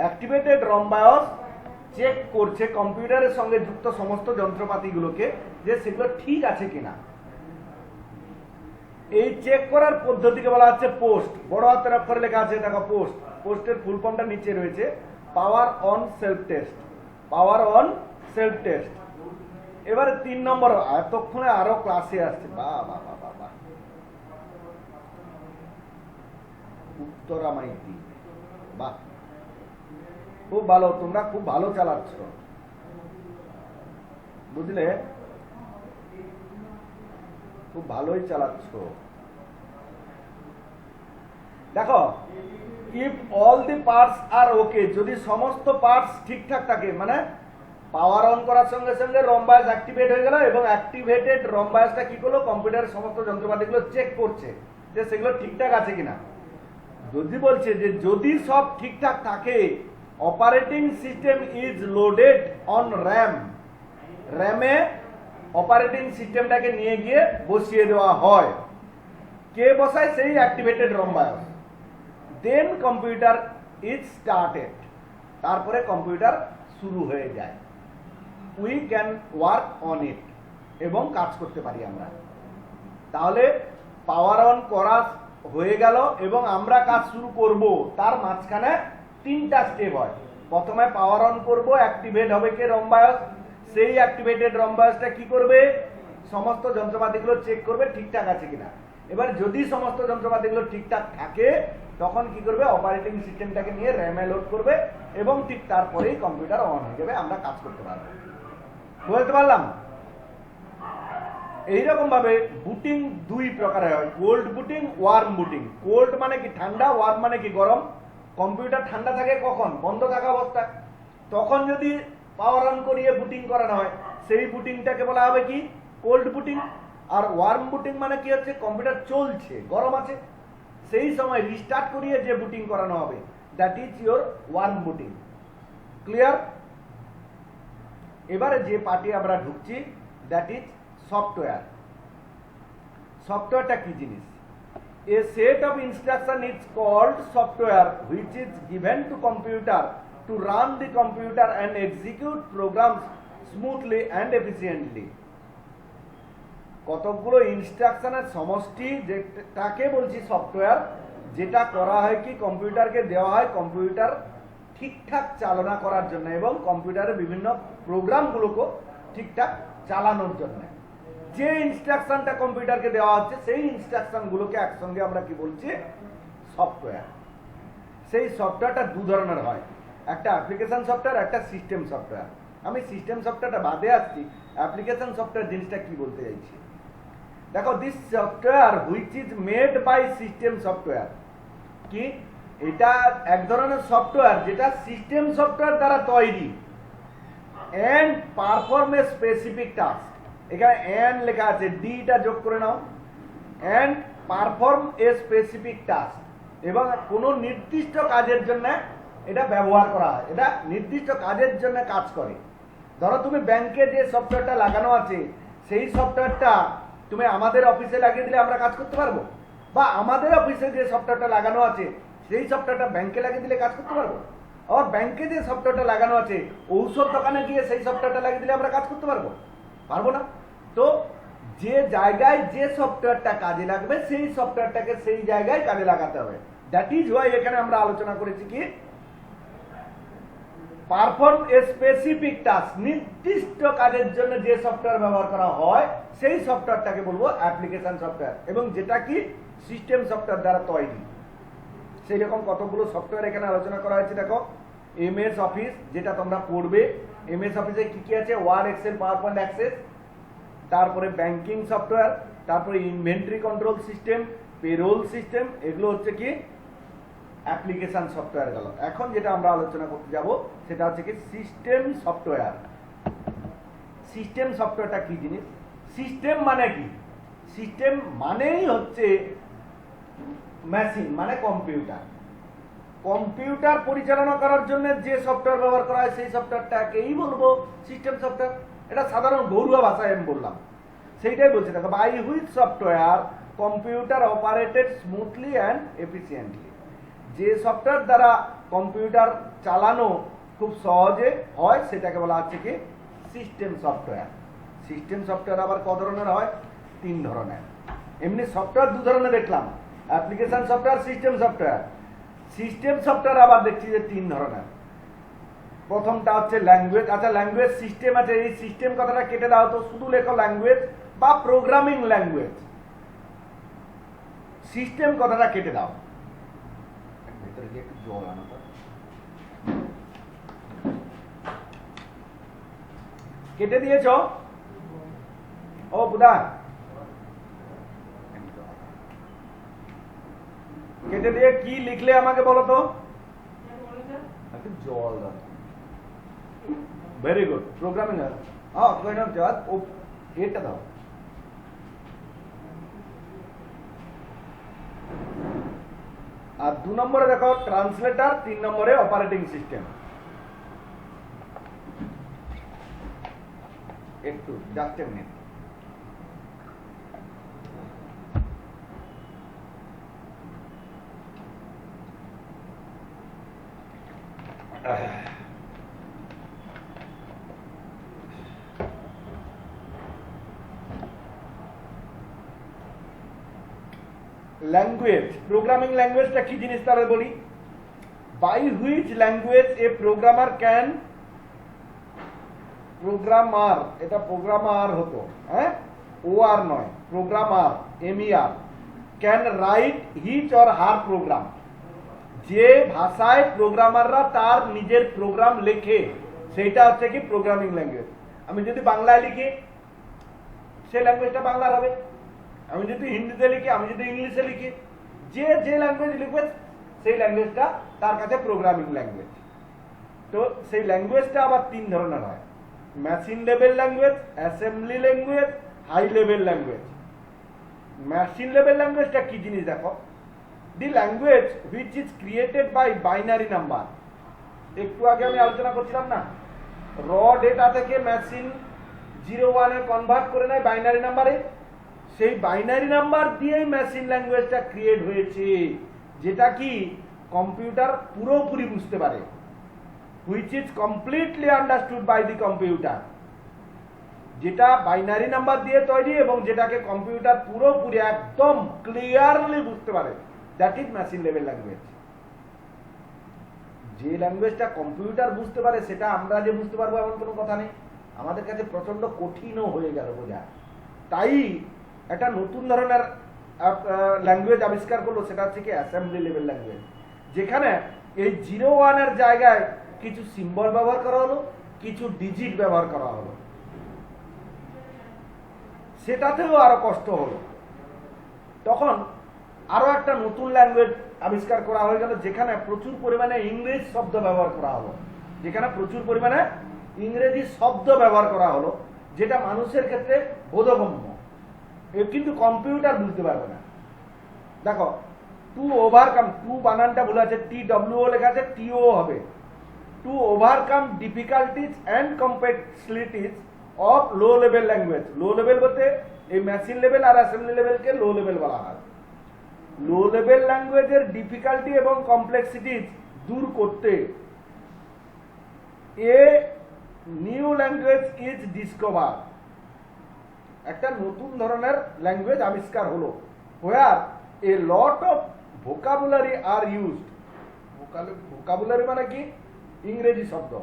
Activated ROM BIOS check করছে কম্পিউটারের সঙ্গে যুক্ত সমস্ত যন্ত্রপাতিগুলোকে যে সেগুলো ঠিক আছে কিনা। এই চেক করার পদ্ধতিকে বলা হচ্ছে পোস্ট, বড় হাতের অক্ষরে লেখা আছে দেখো পোস্ট, পোস্টের ফুল ফর্মটা নিচে রয়েছে, power on self test, power on self test. এবারে 3 নম্বর, এতক্ষণে আরো ক্লাসে আসছে, বাহ বাহ বাহ বাহ, উত্তরা মাইতি, বাহ। খুব ভালো, তোমরা খুব ভালো চালাচ্ছ, বুঝলে, খুব ভালোই চালাচ্ছ। দেখো, if all the parts are okay, যদি সমস্ত পার্টস ঠিকঠাক থাকে, মানে পাওয়ার অন করার সঙ্গে সঙ্গে রম্বায়াস অ্যাক্টিভেট হয়ে গেল এবং অ্যাক্টিভেটেড রম্বায়াসটা কি করলো, কম্পিউটারের সমস্ত যন্ত্রপাতিগুলো চেক করছে যে সেগুলো ঠিকঠাক আছে কিনা। যদি বলছে যে যদি সব ঠিকঠাক থাকে, operating system is loaded on RAM, র্যামে অপারেটিং সিস্টেমটাকে নিয়ে গিয়ে বসিয়ে দেওয়া হয়, কে বসায়, সেই activated ROM BIOS, then computer is started, তারপরে কম্পিউটার শুরু হয়ে যায়, we can work on it, এবং কাজ করতে পারি আমরা। তাহলে পাওয়ার অন করা হয়ে গেল এবং আমরা কাজ শুরু করব, তার মাঝখানে তিনটা স্টেপ হয়। প্রথমে পাওয়ার অন করব, অ্যাক্টিভেট হবে কে, রম্বায়াস, সেই অ্যাক্টিভেটেড রম্বায়াসটা কি করবে, সমস্ত যন্ত্রপাতিগুলো চেক করবে ঠিকঠাক আছে কিনা। এবার যদি সমস্ত যন্ত্রপাতিগুলো ঠিকঠাক থাকে, তখন কি করবে, অপারেটিং সিস্টেমটাকে নিয়ে র্যামে লোড করবে এবং ঠিক তারপরেই কম্পিউটার অন হয়ে যাবে, আমরা কাজ করতে পারবো। বুঝতে পারলাম? এইরকম ভাবে বুটিং দুই প্রকারের হয়, cold booting, warm booting. Cold মানে কি ঠান্ডা, ওয়ার্ম মানে কি গরম। কম্পিউটার ঠান্ডা থাকে কখন, বন্ধ থাকা অবস্থায়, তখন যদি পাওয়ার অন করিয়ে বুটিং করানো হয়, সেই বুটিংটাকে বলা হবে কি, কোল্ড বুটিং। আর ওয়ার্ম বুটিং মানে কি হচ্ছে, কম্পিউটার চলছে, গরম আছে, সেই সময় রিস্টার্ট করিয়ে যে বুটিং করানো হবে, that is your warm booting. Clear? এবারে যে পার্টি আমরা ঢুকছি, দ্যাট ইজ সফটওয়্যার। সফটওয়্যারটা কি জিনিস? A set of instruction is called software which is given to computer to run the computer and execute programs smoothly and efficiently. কতকগুলো ইনস্ট্রাকশনের সমষ্টি, যেটাকে বলছি সফটওয়্যার, যেটা করা হয় কি, কম্পিউটারকে দেওয়া হয় কম্পিউটার ঠিকঠাক চালনা করার জন্য এবং কম্পিউটারের বিভিন্ন প্রোগ্রামগুলোকে ঠিকঠাক চালানোর জন্য। যে ইনস্ট্রাকশনটা কম্পিউটারকে দেওয়া হচ্ছে, সেই ইনস্ট্রাকশনগুলোকে একসঙ্গে আমরা কি বলছি, সফটওয়্যার। সেই সফটওয়্যারটা দু ধরনের হয়, একটা অ্যাপ্লিকেশন সফটওয়্যার, একটা সিস্টেম সফটওয়্যার। আমি সিস্টেম সফটওয়্যারটা বাদে আসছি, অ্যাপ্লিকেশন সফটওয়্যার জিনিসটা কি বলতে চাইছি। দেখো, this software which is made by system software, কি এটা এক ধরনের সফটওয়্যার যেটা সিস্টেম সফটওয়্যার দ্বারা তৈরি, and perform a specific task. এখানে এন্ড লেখা আছে, ডিটা যোগ করে নাও, and perform a specific task, এবং কোন নির্দিষ্ট কাজের জন্য এটা ব্যবহার করা হয়, এটা নির্দিষ্ট কাজের জন্য কাজ করে। ধরো তুমি ব্যাংকে যে সফটওয়্যারটা লাগানো আছে, সেই সফটওয়্যারটা তুমি আমাদের অফিসে লাগিয়ে দিলে আমরা কাজ করতে পারবো, বা আমাদের অফিসে যে সফটওয়্যারটা লাগানো আছে সেই সফটওয়্যারটা ব্যাংকে লাগিয়ে দিলে কাজ করতে পারবো। আর ব্যাংকে যে সফটওয়্যারটা লাগানো আছে, ঔষধ দোকানে গিয়ে সেই সফটওয়্যারটা লাগিয়ে দিলে আমরা কাজ করতে পারবো, পারবো না। তো যে জায়গায় যে সফটওয়্যারটা কাজে লাগবে, সেই সফটওয়্যারটাকে সেই জায়গায় কাজে লাগাতে হবে। দ্যাট ইজ ওয়াই এখানে আমরা আলোচনা করেছি কি, পারফর্ম এ স্পেসিফিক টাস্ক, নির্দিষ্ট কাজের জন্য যে সফটওয়্যার ব্যবহার করা হয়, সেই সফটওয়্যারটাকে বলবো অ্যাপ্লিকেশন সফটওয়্যার, এবং যেটা কি সিস্টেম সফটওয়্যার দ্বারা তৈরি। সেই রকম কতগুলো সফটওয়্যার এখানে আলোচনা করা হয়েছে। দেখো, এমএস অফিস, যেটা তোমরা পড়বে, এমএস অফিসে কি কি আছে, Word, Excel, PowerPoint, Access, তারপরে ব্যাংকিং সফটওয়্যার, তারপরে inventory control system, payroll system, এগুলো হচ্ছে কি অ্যাপ্লিকেশন সফটওয়্যার গেল। এখন যেটা আমরা আলোচনা করতে যাব সেটা হচ্ছে কি সিস্টেম সফটওয়্যার। সিস্টেম সফটওয়্যারটা কি জিনিস? সিস্টেম মানে কি? সিস্টেম মানেই হচ্ছে মেশিন, মানে কম্পিউটার। কম্পিউটার পরিচালনা করার জন্য যে সফটওয়্যার ব্যবহার করা হয়, সেই সফটওয়্যারটাকেই বলবো সিস্টেম সফটওয়্যার। এটা সাধারণ ঘরোয়া ভাষায় আমি বললাম, সেইটাই বলছি। দেখো, by which software computer operated smoothly and efficiently, যে সফটওয়্যার দ্বারা কম্পিউটার চালানো খুব সহজে হয়, সেটাকে বলা হচ্ছে কি সিস্টেম সফটওয়্যার। সিস্টেম সফটওয়্যার আবার ক ধরনের হয়? তিন ধরনের। এমনি সফটওয়্যার দু ধরনের দেখলাম, application software, system software. System software আবার দেখছি যে তিন ধরনের। প্রথমটা হচ্ছে ল্যাঙ্গুয়েজ। আচ্ছা, ল্যাঙ্গুয়েজ সিস্টেম আছে, এই সিস্টেম কথাটা কেটে দাও তো, শুধু লেখো ল্যাঙ্গুয়েজ বা প্রোগ্রামিং ল্যাঙ্গুয়েজ। সিস্টেম কথাটা কেটে দাও। ভেতরে গিয়ে একটু জল আনো তো। কেটে দিয়েছো? ও বুদা, কেটে দিয়ে কি লিখলে আমাকে বলো তো? জল। Very good. প্রোগ্রামিং এটা দাও। আর 2 নম্বরে দেখো ট্রান্সলেটর, 3 নম্বরে অপারেটিং সিস্টেম। একটু just a minute. Language, programming ল্যাঙ্গুয়েজটা কি জিনিস তাহলে বলি। By which language a programmer can, programmer, এটা প্রোগ্রামার হতো, হ্যাঁ, ও আর নয়, programmer, MER, can write his or her program. যে ভাষায় প্রোগ্রামাররা তার নিজের প্রোগ্রাম লেখে সেইটা হচ্ছে কি প্রোগ্রামিং ল্যাঙ্গুয়েজ। আমি যদি বাংলায় লিখি সেই ল্যাঙ্গুয়েজটা বাংলার হবে, আমি যদি হিন্দিতে লিখি, আমি যদি ইংলিশে লিখি, যে যে ল্যাঙ্গুয়েজ লিখবে সেই ল্যাঙ্গুয়েজটা তার কাছে প্রোগ্রামিং ল্যাঙ্গুয়েজ। তো সেই ল্যাঙ্গুয়েজটা আবার 3 ধরনের হয়, machine level language, assembly language, high level language. Machine level ল্যাঙ্গুয়েজটা কি জিনিস দেখো, the language which is created by binary number. একটু আগে আমি আলোচনা করছিলাম না, র ডেটা থেকে মেশিন 0-1 এ কনভার্ট করে নেয় বাইনারি নাম্বারে, সেই বাইনারি নাম্বার দিয়েই মেশিন ল্যাঙ্গুয়েজটা ক্রিয়েট হয়েছে, যেটা কি কম্পিউটার পুরোপুরি বুঝতে পারে, which is completely understood by the computer. যেটা বাইনারি নাম্বার দিয়ে তৈরি এবং যেটাকে কম্পিউটার পুরোপুরি একদম ক্লিয়ারলি বুঝতে পারে, that is machine level language. যে ল্যাঙ্গুয়েজটা কম্পিউটার বুঝতে পারে সেটা আমরা যে বুঝতে পারবো এমন কোনো কথা নেই, আমাদের কাছে প্রচন্ড কঠিনও হয়ে গেল বোঝা। তাই একটা নতুন ধরনের ল্যাঙ্গুয়েজ আবিষ্কার করলো, সেটা হচ্ছে কি অ্যাসেম্বলি লেভেল ল্যাঙ্গুয়েজ, যেখানে এই 0-1 এর জায়গায় কিছু সিম্বল ব্যবহার করা হলো, কিছু ডিজিট ব্যবহার করা হলো, সেটাতেও আরো কষ্ট হলো। তখন আরো একটা নতুন ল্যাঙ্গুয়েজ আবিষ্কার করা হয়ে গেল, যেখানে প্রচুর পরিমাণে ইংরেজি শব্দ ব্যবহার করা হলো, যেটা মানুষের ক্ষেত্রে বোধগম্য, কিন্তু কম্পিউটার বুঝতে পারবে না। দেখো, টু ওভারকাম, টু বানানটা ভুল আছে, TWO লেখা আছে, TO হবে। To overcome difficulties and complexities of low level language. Low level বলতে এই মেশিন লেভেল আর অ্যাসেম্বলি লেভেলকে লো লেভেল বলা হয়। লো লেভেল ল্যাঙ্গুয়েজের ডিফিকাল্টি এবং কমপ্লেক্সিটিজ দূর করতে a new language is discover, একটা নতুন ধরনের ল্যাঙ্গুয়েজ আবিষ্কার হলো, where a lot of vocabulary are used. Vocabulary মানে কি, ইংরেজি শব্দ,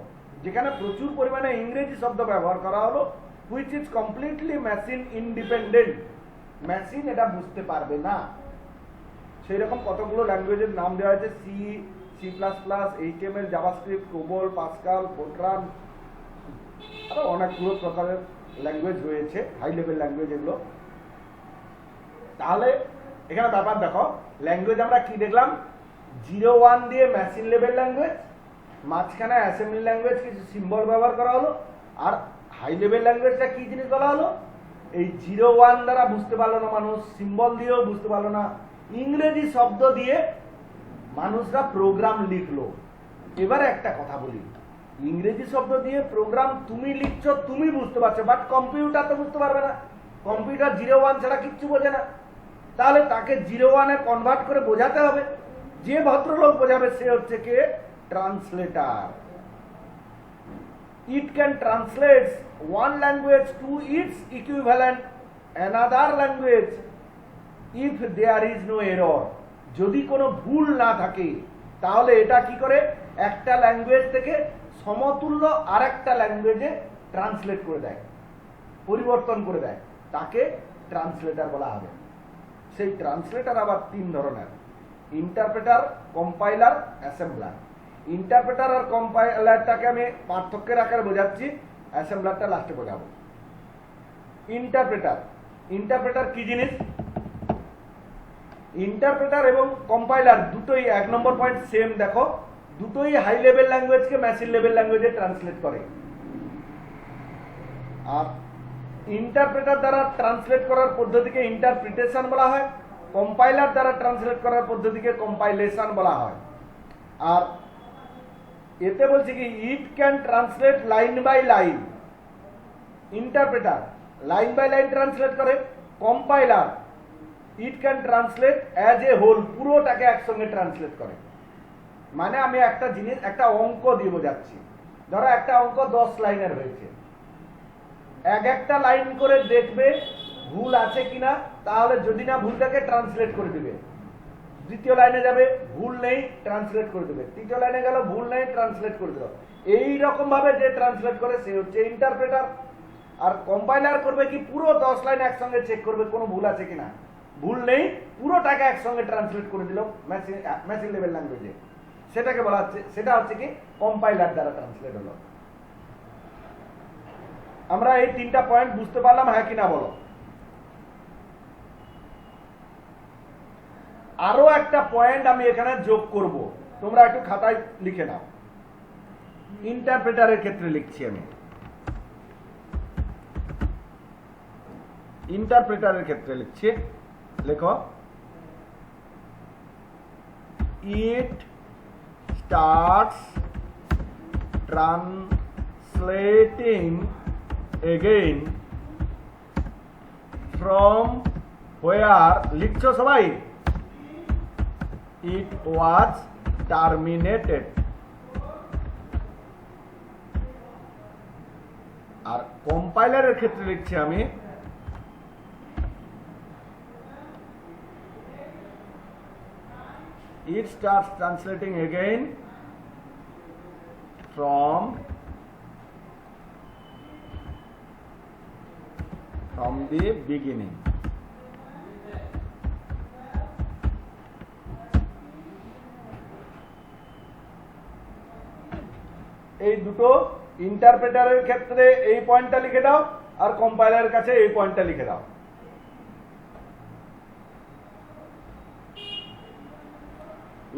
যেখানে প্রচুর পরিমাণে ইংরেজি শব্দ ব্যবহার করা হলো, which is completely machine independent. Machine এটা বুঝতে পারবে না। সেই রকম কতগুলো ল্যাঙ্গুয়েজের নাম দেওয়া হয়েছে, C++, HTML, JavaScript, COBOL, pascal, Fortran, আরো অনেকগুলো প্রকারের ল্যাঙ্গুয়েজ রয়েছে, হাই লেভেল ল্যাঙ্গুয়েজ এগুলো। তাহলে এখানে ব্যাপার দেখো, ল্যাঙ্গুয়েজ আমরা কি দেখলাম, 0-1 দিয়ে মেশিন লেভেল ল্যাঙ্গুয়েজ, মাঝখানে অ্যাসেম্বলি ল্যাঙ্গুয়েজ, কিছু সিম্বল ব্যবহার করা হলো, আর হাই লেভেল ল্যাঙ্গুয়েজটা কি জিনিস বলা হলো, এই 0-1 দ্বারা বুঝতে পারলো না মানুষ, সিম্বল দিয়েও বুঝতে পারলো না, ইংরেজি শব্দ দিয়ে মানুষরা প্রোগ্রাম লিখলো। এবারে একটা কথা বলি, ইংরেজি শব্দ দিয়ে প্রোগ্রাম তুমি লিখছো, তুমি বুঝতে পারছো, বাট কম্পিউটার তো বুঝতে পারবে না। কম্পিউটার 0-1 ছাড়া কিচ্ছু বোঝে না। তাহলে তাকে 0-1 এ কনভার্ট করে বোঝাতে হবে। যে ভদ্রলোক বোঝাবে সে হচ্ছে কে, translator. It can translate one language to its equivalent another language if there is no error. যদি কোনো ভুল না থাকে তাহলে এটা কি করে, একটা ল্যাঙ্গুয়েজ থেকে সমতুল্য আরেকটা ল্যাঙ্গুয়েজে ট্রান্সলেট করে দেয়, পরিবর্তন করে দেয়, তাকে ট্রান্সলেটার বলা হবে। সেই ট্রান্সলেটার আবার 3 ধরনের, ইন্টারপ্রেটার, কম্পাইলার, অ্যাসেম্বলার। ইন্টারপ্রেটার আর কম্পাইলারটাকে আমি পার্থক্যের আকারে বোঝাচ্ছি। অ্যাসেম্বলারটা লাস্টে বোঝাবো। ইন্টারপ্রেটার, ইন্টারপ্রেটার কি জিনিস? ইন্টারপ্রেটার এবং কম্পাইলার দুটোই 1 নম্বর পয়েন্ট সেম। দেখো দুটোই হাই লেভেল ল্যাঙ্গুয়েজকে মেশিন লেভেল ল্যাঙ্গুয়েজে ট্রান্সলেট করে। আর ইন্টারপ্রেটার দ্বারা ট্রান্সলেট করার পদ্ধতিকে ইন্টারপ্রিটেশন বলা হয়, কম্পাইলার দ্বারা ট্রান্সলেট করার পদ্ধতিকে কম্পাইলেশন বলা হয়। আর এতে বলছে কি it can translate line by line, interpreter line by line translate করে, compiler it can translate as a whole, পুরোটাকে একসঙ্গে ট্রান্সলেট করে। মানে আমি একটা জিনিস, একটা অঙ্ক দিয়ে বোঝাচ্ছি। ধরো একটা অঙ্ক 10 লাইনের হয়েছে, একটা লাইন করে দেখবে ভুল আছে কিনা, তাহলে যদি না ভুল থাকে ট্রান্সলেট করে দিবে। দ্বিতীয় লাইনে যাবে, ভুল নেই, ট্রান্সলেট করে দেবে। তৃতীয় লাইনে গেল, ভুল নেই, ট্রান্সলেট করে দিল। এই রকম ভাবে যে ট্রান্সলেট করে সে হচ্ছে ইন্টারপ্রেটার। আর কম্পাইলার করবে কি, পুরো 10 লাইন একসঙ্গে চেক করবে কোনো ভুল আছে কিনা, ভুল নেই, পুরোটাকে একসঙ্গে ট্রান্সলেট করে দিল মেশিন লেভেল ল্যাঙ্গুয়েজে। সেটাকে বলা হচ্ছে, সেটা হচ্ছে কি কম্পাইলার দ্বারা ট্রান্সলেট হলো। আমরা এই 3টা পয়েন্ট বুঝতে পারলাম, হ্যাঁ কিনা বলো। আরো একটা পয়েন্ট আমি এখানে যোগ করব, তোমরা একটু খাতায় লিখে নাও। ইন্টারপ্রেটারের ক্ষেত্রে লিখছি আমি, ইন্টারপ্রেটারের ক্ষেত্রে লিখছি, লেখো it starts translating again from where, লিখছো সবাই, it was terminated। আর কম্পাইলারের ক্ষেত্রে লিখছি আমি it starts translating again from the beginning। এই দুটো ইন্টারপ্রেটারের ক্ষেত্রে এই পয়েন্টটা লিখে দাও, আর কম্পাইলারের কাছে এই পয়েন্টটা লিখে দাও।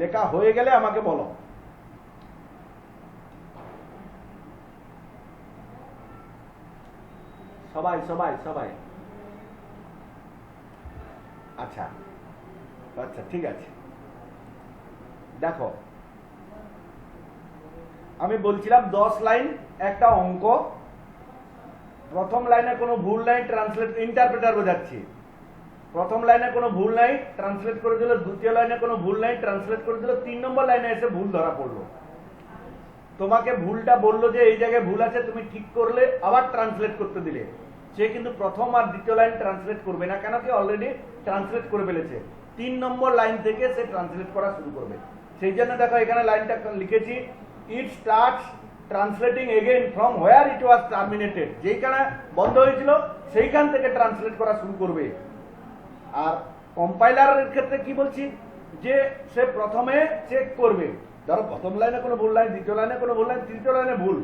লেখা হয়ে গেলে আমাকে বলো। সবাই সবাই সবাই আচ্ছা আচ্ছা ঠিক আছে। দেখো আমি বলছিলাম 10 লাইন একটা অঙ্ক, প্রথম লাইনে কোনো ভুল নাই, ট্রান্সলেট, ইন্টারপ্রেটার বোঝাচ্ছি। প্রথম লাইনে কোনো ভুল নাই, ট্রান্সলেট করে দিল। দ্বিতীয় লাইনে কোনো ভুল নাই, ট্রান্সলেট করে দিল। 3 নম্বর লাইনে এসে ভুল ধরা পড়লো। তোমাকে ভুলটা বললো যে এই জায়গায় ভুল আছে, তুমি ঠিক করলে, আবার ট্রান্সলেট করতে দিলে। সে কিন্তু প্রথম আর দ্বিতীয় লাইন ট্রান্সলেট করবে না, কেন কি অলরেডি ট্রান্সলেট করে ফেলেছে। 3 নম্বর লাইন থেকে সে ট্রান্সলেট করা শুরু করবে। সেই জন্য দেখো এখানে লাইনটা লিখেছি, it starts translating again from where it was terminated. যেইখানে বন্ধ হয়েছিল সেইখান থেকে ট্রান্সলেট করা শুরু করবে। আর কম্পাইলারের ক্ষেত্রে কি বলছি, যে সে প্রথমে চেক করবে। ধরো প্রথম লাইনে কোনো ভুল নাই, দ্বিতীয় লাইনে কোনো ভুল নাই, তৃতীয় লাইনে ভুল,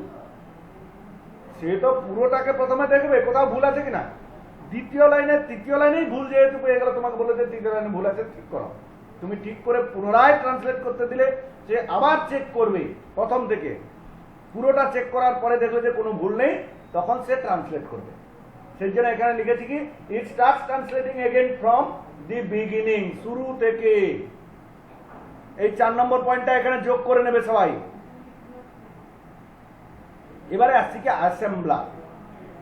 সে তো পুরোটাকে প্রথমে দেখবে কোথাও ভুল আছে কিনা। দ্বিতীয় লাইনে, তৃতীয় লাইনেই ভুল যেহেতু পেয়ে গেল, তোমাকে বলে যে তৃতীয় লাইনে ভুল আছে, ঠিক করো। তুমি ঠিক করে পুনরায় ট্রান্সলেট করতে দিলে সে আবার চেক করবে প্রথম থেকে। পুরোটা চেক করার পরে দেখলো যে কোনো ভুল নেই, তখন সে ট্রান্সলেট করবে। সেই জন্য এখানে লিখেছি কি, it starts translating again from the beginning, শুরু থেকে। এই 4 নম্বর পয়েন্টটা এখানে যোগ করে নেবে সবাই। এবারে আসছি কি অ্যাসেম্বলার।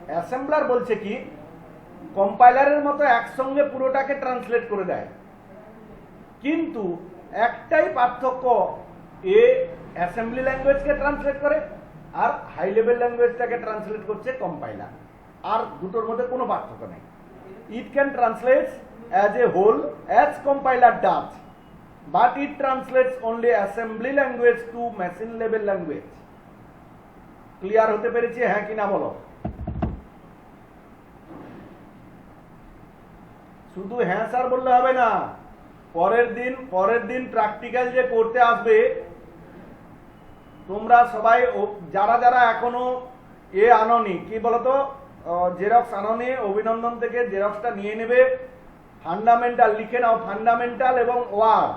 অ্যাসেম্বলার বলছে কি, কম্পাইলারের মতো একসঙ্গে পুরোটাকে ট্রান্সলেট করে দেয়, কিন্তু একটাই পার্থক্য, এ অ্যাসেম্বলি ল্যাঙ্গুয়েজকে ট্রান্সলেট করে আর হাই লেভেল ল্যাঙ্গুয়েজটাকে ট্রান্সলেট করছে কম্পাইলার। আর দুটোর মধ্যে কোনো পার্থক্য নেই। It can translate as a whole as compiler does, but it translates only assembly language to machine level language. Clear হতে পেরেছি, হ্যাঁ কিনা বলো। শুধু হ্যাঁ স্যার বললে হবে না, পরের দিন প্র্যাকটিক্যাল যে করতে আসবে, তোমরা সবাই যারা যারা এখনো এ আননি, কি বলতো, জেরক্স আননি, অভিনন্দন থেকে জেরক্সটা নিয়ে নেবে। ফান্ডামেন্টাল লিখে নাও, ফান্ডামেন্টাল এবং ওয়ার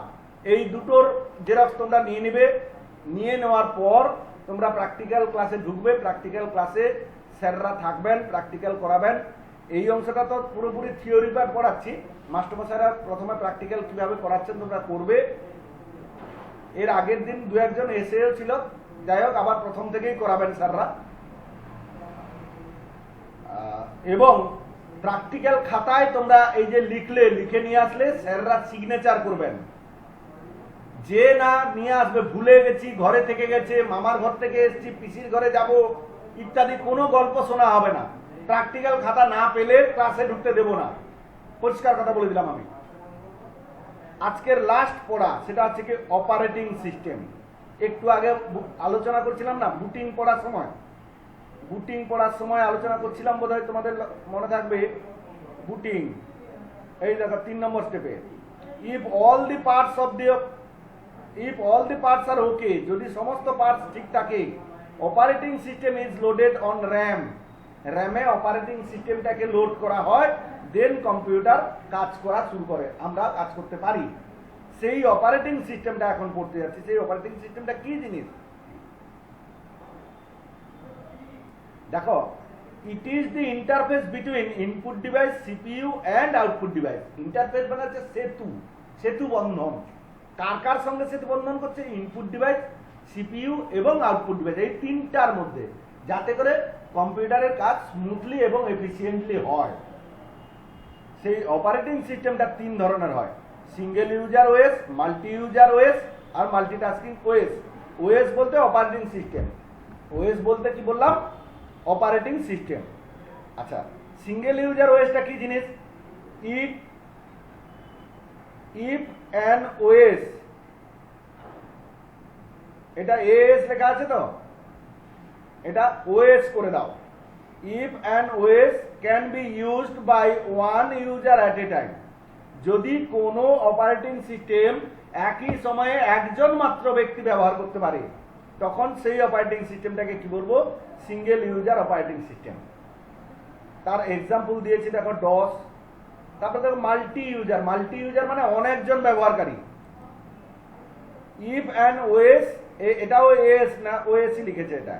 এই দুটোর জেরক্স তোমরা নিয়ে নেবে। নিয়ে নেওয়ার পর তোমরা প্র্যাকটিক্যাল ক্লাসে ঢুকবে। প্র্যাকটিক্যাল ক্লাসে স্যাররা থাকবেন, প্র্যাকটিক্যাল করাবেন। এই অংশটা তো পুরোপুরি থিওরি পার্ট পড়াচ্ছি, মাস্টারমশাইরা প্রথমে প্র্যাকটিক্যাল কিভাবে করাচ্ছেন তোমরা করবে। এর আগের দিন দু একজন এসেও ছিল, যাই হোক আবার প্রথম থেকেই করাবেন স্যাররা। এবং প্র্যাকটিক্যাল খাতায় তোমরা এই যে লিখে নিয়ে আসলে স্যাররা সিগনেচার করবেন। যে না নিয়ে আসবে, ভুলে গেছি, ঘরে থেকে গেছে, মামার ঘর থেকে এসেছি, পিসির ঘরে যাব ইত্যাদি কোনো গল্প শোনা হবে না। প্র্যাকটিক্যাল খাতা না পেলে ক্লাসে ঢুকতে দেব না, পরিষ্কার কথা বলে দিলাম আমি। আজকের লাস্ট পড়া সেটা হচ্ছে কি অপারেটিং সিস্টেম। একটু আগে আলোচনা করছিলাম না বুটিং পড়ার সময়, বুটিং পড়ার সময় আলোচনা করছিলাম, বোধহয় তোমাদের মনে থাকবে। বুটিং এই দেখো 3 নম্বর স্টেপে, if all the parts are okay, যদি সমস্ত পার্টস ঠিক থাকে, operating system is loaded on RAM, র্যামে অপারেটিং সিস্টেমটাকে লোড করা হয়, দেন কম্পিউটার কাজ করা শুরু করে, আমরা কাজ করতে পারি। সেই অপারেটিং সিস্টেমটা এখন পড়তে যাচ্ছি। সেই অপারেটিং সিস্টেমটা কি জিনিস দেখো, it is the interface between input device, CPU and output device. Interface মানে হচ্ছে সেতু বন্ধন। কার কার সঙ্গে সেতু বন্ধন করছে? ইনপুট ডিভাইস, সিপিইউ এবং আউটপুট ডিভাইস, এই তিনটার মধ্যে, যাতে করে কম্পিউটারের কাজ স্মুথলি এবং এফিসিয়েন্টলি হয়। সেই অপারেটিং সিস্টেমটা 3 ধরনের হয়, single user OS, multi user OS আর মাল্টিটাস্কিং ওএস। ওএস বলতে অপারেটিং সিস্টেম, ওএস বলতে কি বললাম? Operating system. আচ্ছা, সিঙ্গেল ইউজার ওএসটা কি জিনিস? ইফ অ্যান ওএস, এটা এএস লেখা আছে তো, এটা ওএস করে দাও। If an OS can be used by one user at a time, যদি কোনো অপারেটিং সিস্টেম একই সময়ে একজন মাত্র ব্যক্তি ব্যবহার করতে পারে, তখন সেই অপারেটিং সিস্টেমটাকে কি বলবো? Single user operating system. তার এক্সাম্পল দিয়েছি দেখো, ডস। তারপরে দেখো মাল্টি ইউজার, মাল্টি ইউজার মানে অনেকজন ব্যবহারকারী। ইফ অ্যান ওএস, এটাও এএস না, ওএসই লিখেছে এটা।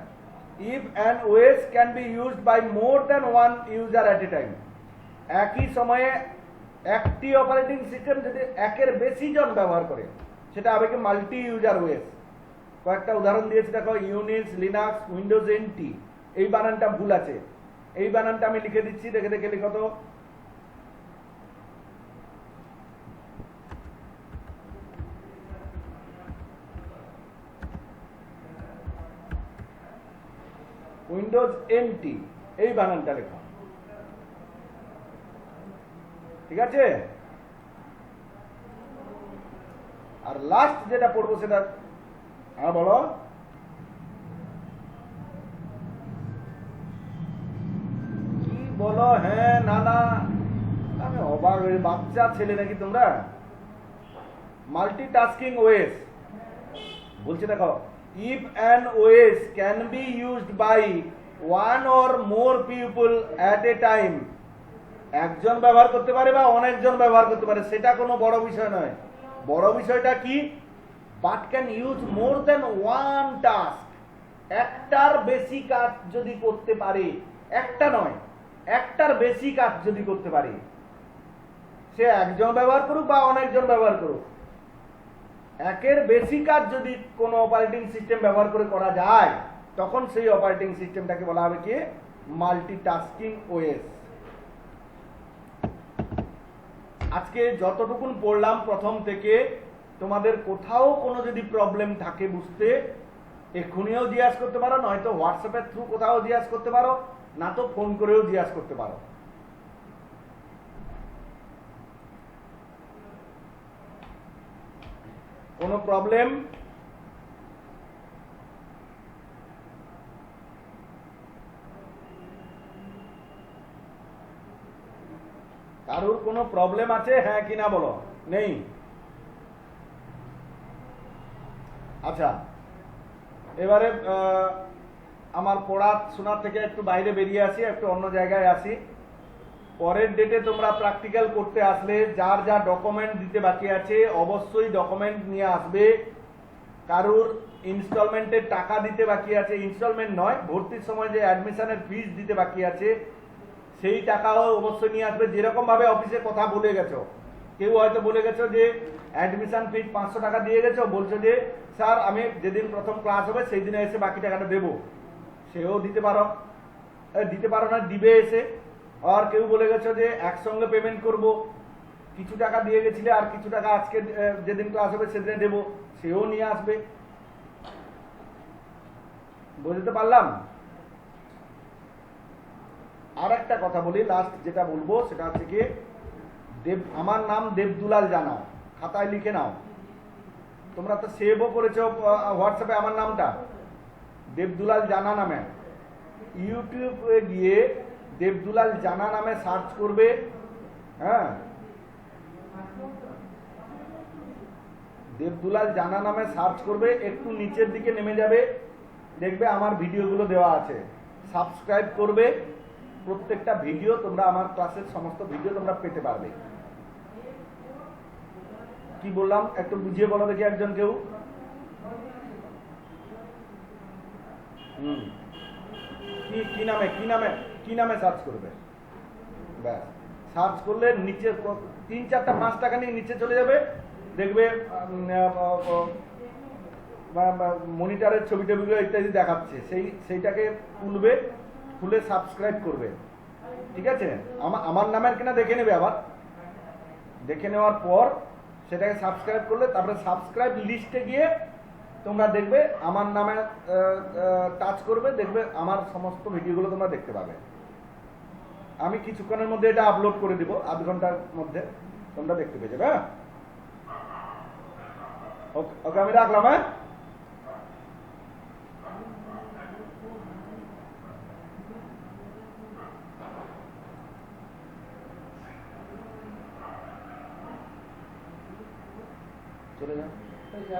If an OS can be used by more than one user at a time, একই সময়ে একটি অপারেটিং সিস্টেম যদি একের বেশি জন ব্যবহার করে, সেটা হবে কি? Multi user OS. কয়েকটা উদাহরণ দিয়েছি দেখো, ইউনিক্স, লিনাক্স, উইন্ডোজ এনটি। এই বানানটা ভুল আছে, এই বানানটা আমি লিখে দিচ্ছি, দেখে দেখে লিখো তো। উইন্ডোজ এনটি, এই বানানটা লেখো, ঠিক আছে? আর লাস্ট যেটা পড়বো সেটা, হ্যাঁ বলো। কি বলো? হ্যাঁ, না না, আমি অবাক হয়ে, বাচ্চা ছেলে নাকি তোমরা? মাল্টিটাস্কিং ওএস বলছে দেখো, if an OS can be used by one or more people at a time, একজন ব্যবহার করতে পারে বা অনেকজন ব্যবহার করতে পারে, সেটা কোনো বড় বিষয় নয়। বড় বিষয়টা কি? But can use more than one task, একটার বেশি কাজ যদি করতে পারে, একটা নয়, একটার বেশি কাজ যদি করতে পারে, সে একজন ব্যবহার করুক বা অনেকজন ব্যবহার করুক, একের বেশি কাজ যদি কোনো অপারেটিং সিস্টেম ব্যবহার করে করা যায়, তখন সেই অপারেটিং সিস্টেমটাকে বলা হবে কি? Multitasking OS. আজকে যতটুকুন পড়লাম প্রথম থেকে, তোমাদের কোথাও কোনো যদি প্রবলেম থাকে বুঝতে, এক্ষুনিও জিজ্ঞাসা করতে পারো, নয়তো হোয়াটসঅ্যাপের থ্রু কোথাও জিজ্ঞাসা করতে পারো, না তো ফোন করেও জিজ্ঞাসা করতে পারো। কোনো প্রবলেম? কারোর কোনো প্রবলেম আছে? হ্যাঁ কি না বলো। নেই? আচ্ছা, এবারে আমার পড়াশোনা থেকে একটু বাইরে বেরিয়ে আসি, একটু অন্য জায়গায় আসি। পরের ডেটে তোমরা প্র্যাকটিক্যাল করতে আসলে যার যা ডকুমেন্ট দিতে বাকি আছে অবশ্যই ডকুমেন্ট নিয়ে আসবে। কারুর ইনস্টলমেন্টের টাকা দিতে বাকি আছে, ইনস্টলমেন্ট নয়, ভর্তির সময় যে অ্যাডমিশনের ফিস দিতে বাকি আছে সেই টাকাও অবশ্যই নিয়ে আসবে। যেরকম ভাবে অফিসে কথা বলে গেছো, কেউ হয়তো বলে গেছো যে অ্যাডমিশন ফিস 500 টাকা দিয়ে গেছো, বলছো যে স্যার আমি যেদিন প্রথম ক্লাস হবে সেই দিনে এসে বাকি টাকাটা দেবো, সেও দিতে পারো, না দিবে এসে। আর কেউ বলে গেছো যে একসঙ্গে পেমেন্ট করব, কিছু টাকা দিয়ে গেছিলে আর কিছু টাকা আজকে যেদিন ক্লাস হবে সেদিনে দেবো, সেও নিয়ে আসবে। বুঝতে পারলাম? আর একটা কথা বলি, লাস্ট যেটা বলবো সেটা হচ্ছে কি, আমার নাম দেবদুলাল জানা, খাতায় লিখে নাও। তোমরা তো সেভও করেছো হোয়াটসঅ্যাপে আমার নামটা দেবদুলাল জানা নামে। ইউটিউবে গিয়ে দেবদুলাল জানা নামে সার্চ করবে। হ্যাঁ, দেবদুলাল জানা নামে সার্চ করবে, একটু নিচের দিকে নেমে যাবে, দেখবে আমার ভিডিওগুলো দেওয়া আছে। সাবস্ক্রাইব করবে, প্রত্যেকটা ভিডিও তোমরা আমার ক্লাসের সমস্ত ভিডিও তোমরা পেতে পারবে। কি বললাম একটু বুঝিয়ে বলো দেখি একজন কেউ। কি নামে সার্চ করবে? ব্যাস, সার্চ করলে নিচে 3, 4, 5 টাকা নিয়ে নিচে চলে যাবে, দেখবে মনিটরের ছবি টবিগুলো ইত্যাদি দেখাচ্ছে, সেইটাকে তুলবে, খুলে সাবস্ক্রাইব করবে। ঠিক আছে? আমার নামের কিনা দেখে নেবে, আবার দেখে নেওয়ার পর সেটাকে সাবস্ক্রাইব করলে তারপরে সাবস্ক্রাইব লিস্টে গিয়ে তোমরা দেখবে আমার নামে টাচ করবে, দেখবে আমার সমস্ত ভিডিওগুলো তোমরা দেখতে পাবে। আমি কিছুক্ষণের মধ্যে এটা আপলোড করে দিব, আধ ঘন্টার মধ্যে তোমরা দেখতে পেয়ে যাবে। হ্যাঁ, ওকে, আমি রাখলাম। হ্যাঁ, চলে যাও।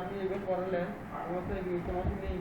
আপনি এবার পড়ালেন, আমার তো এগুলো নেই।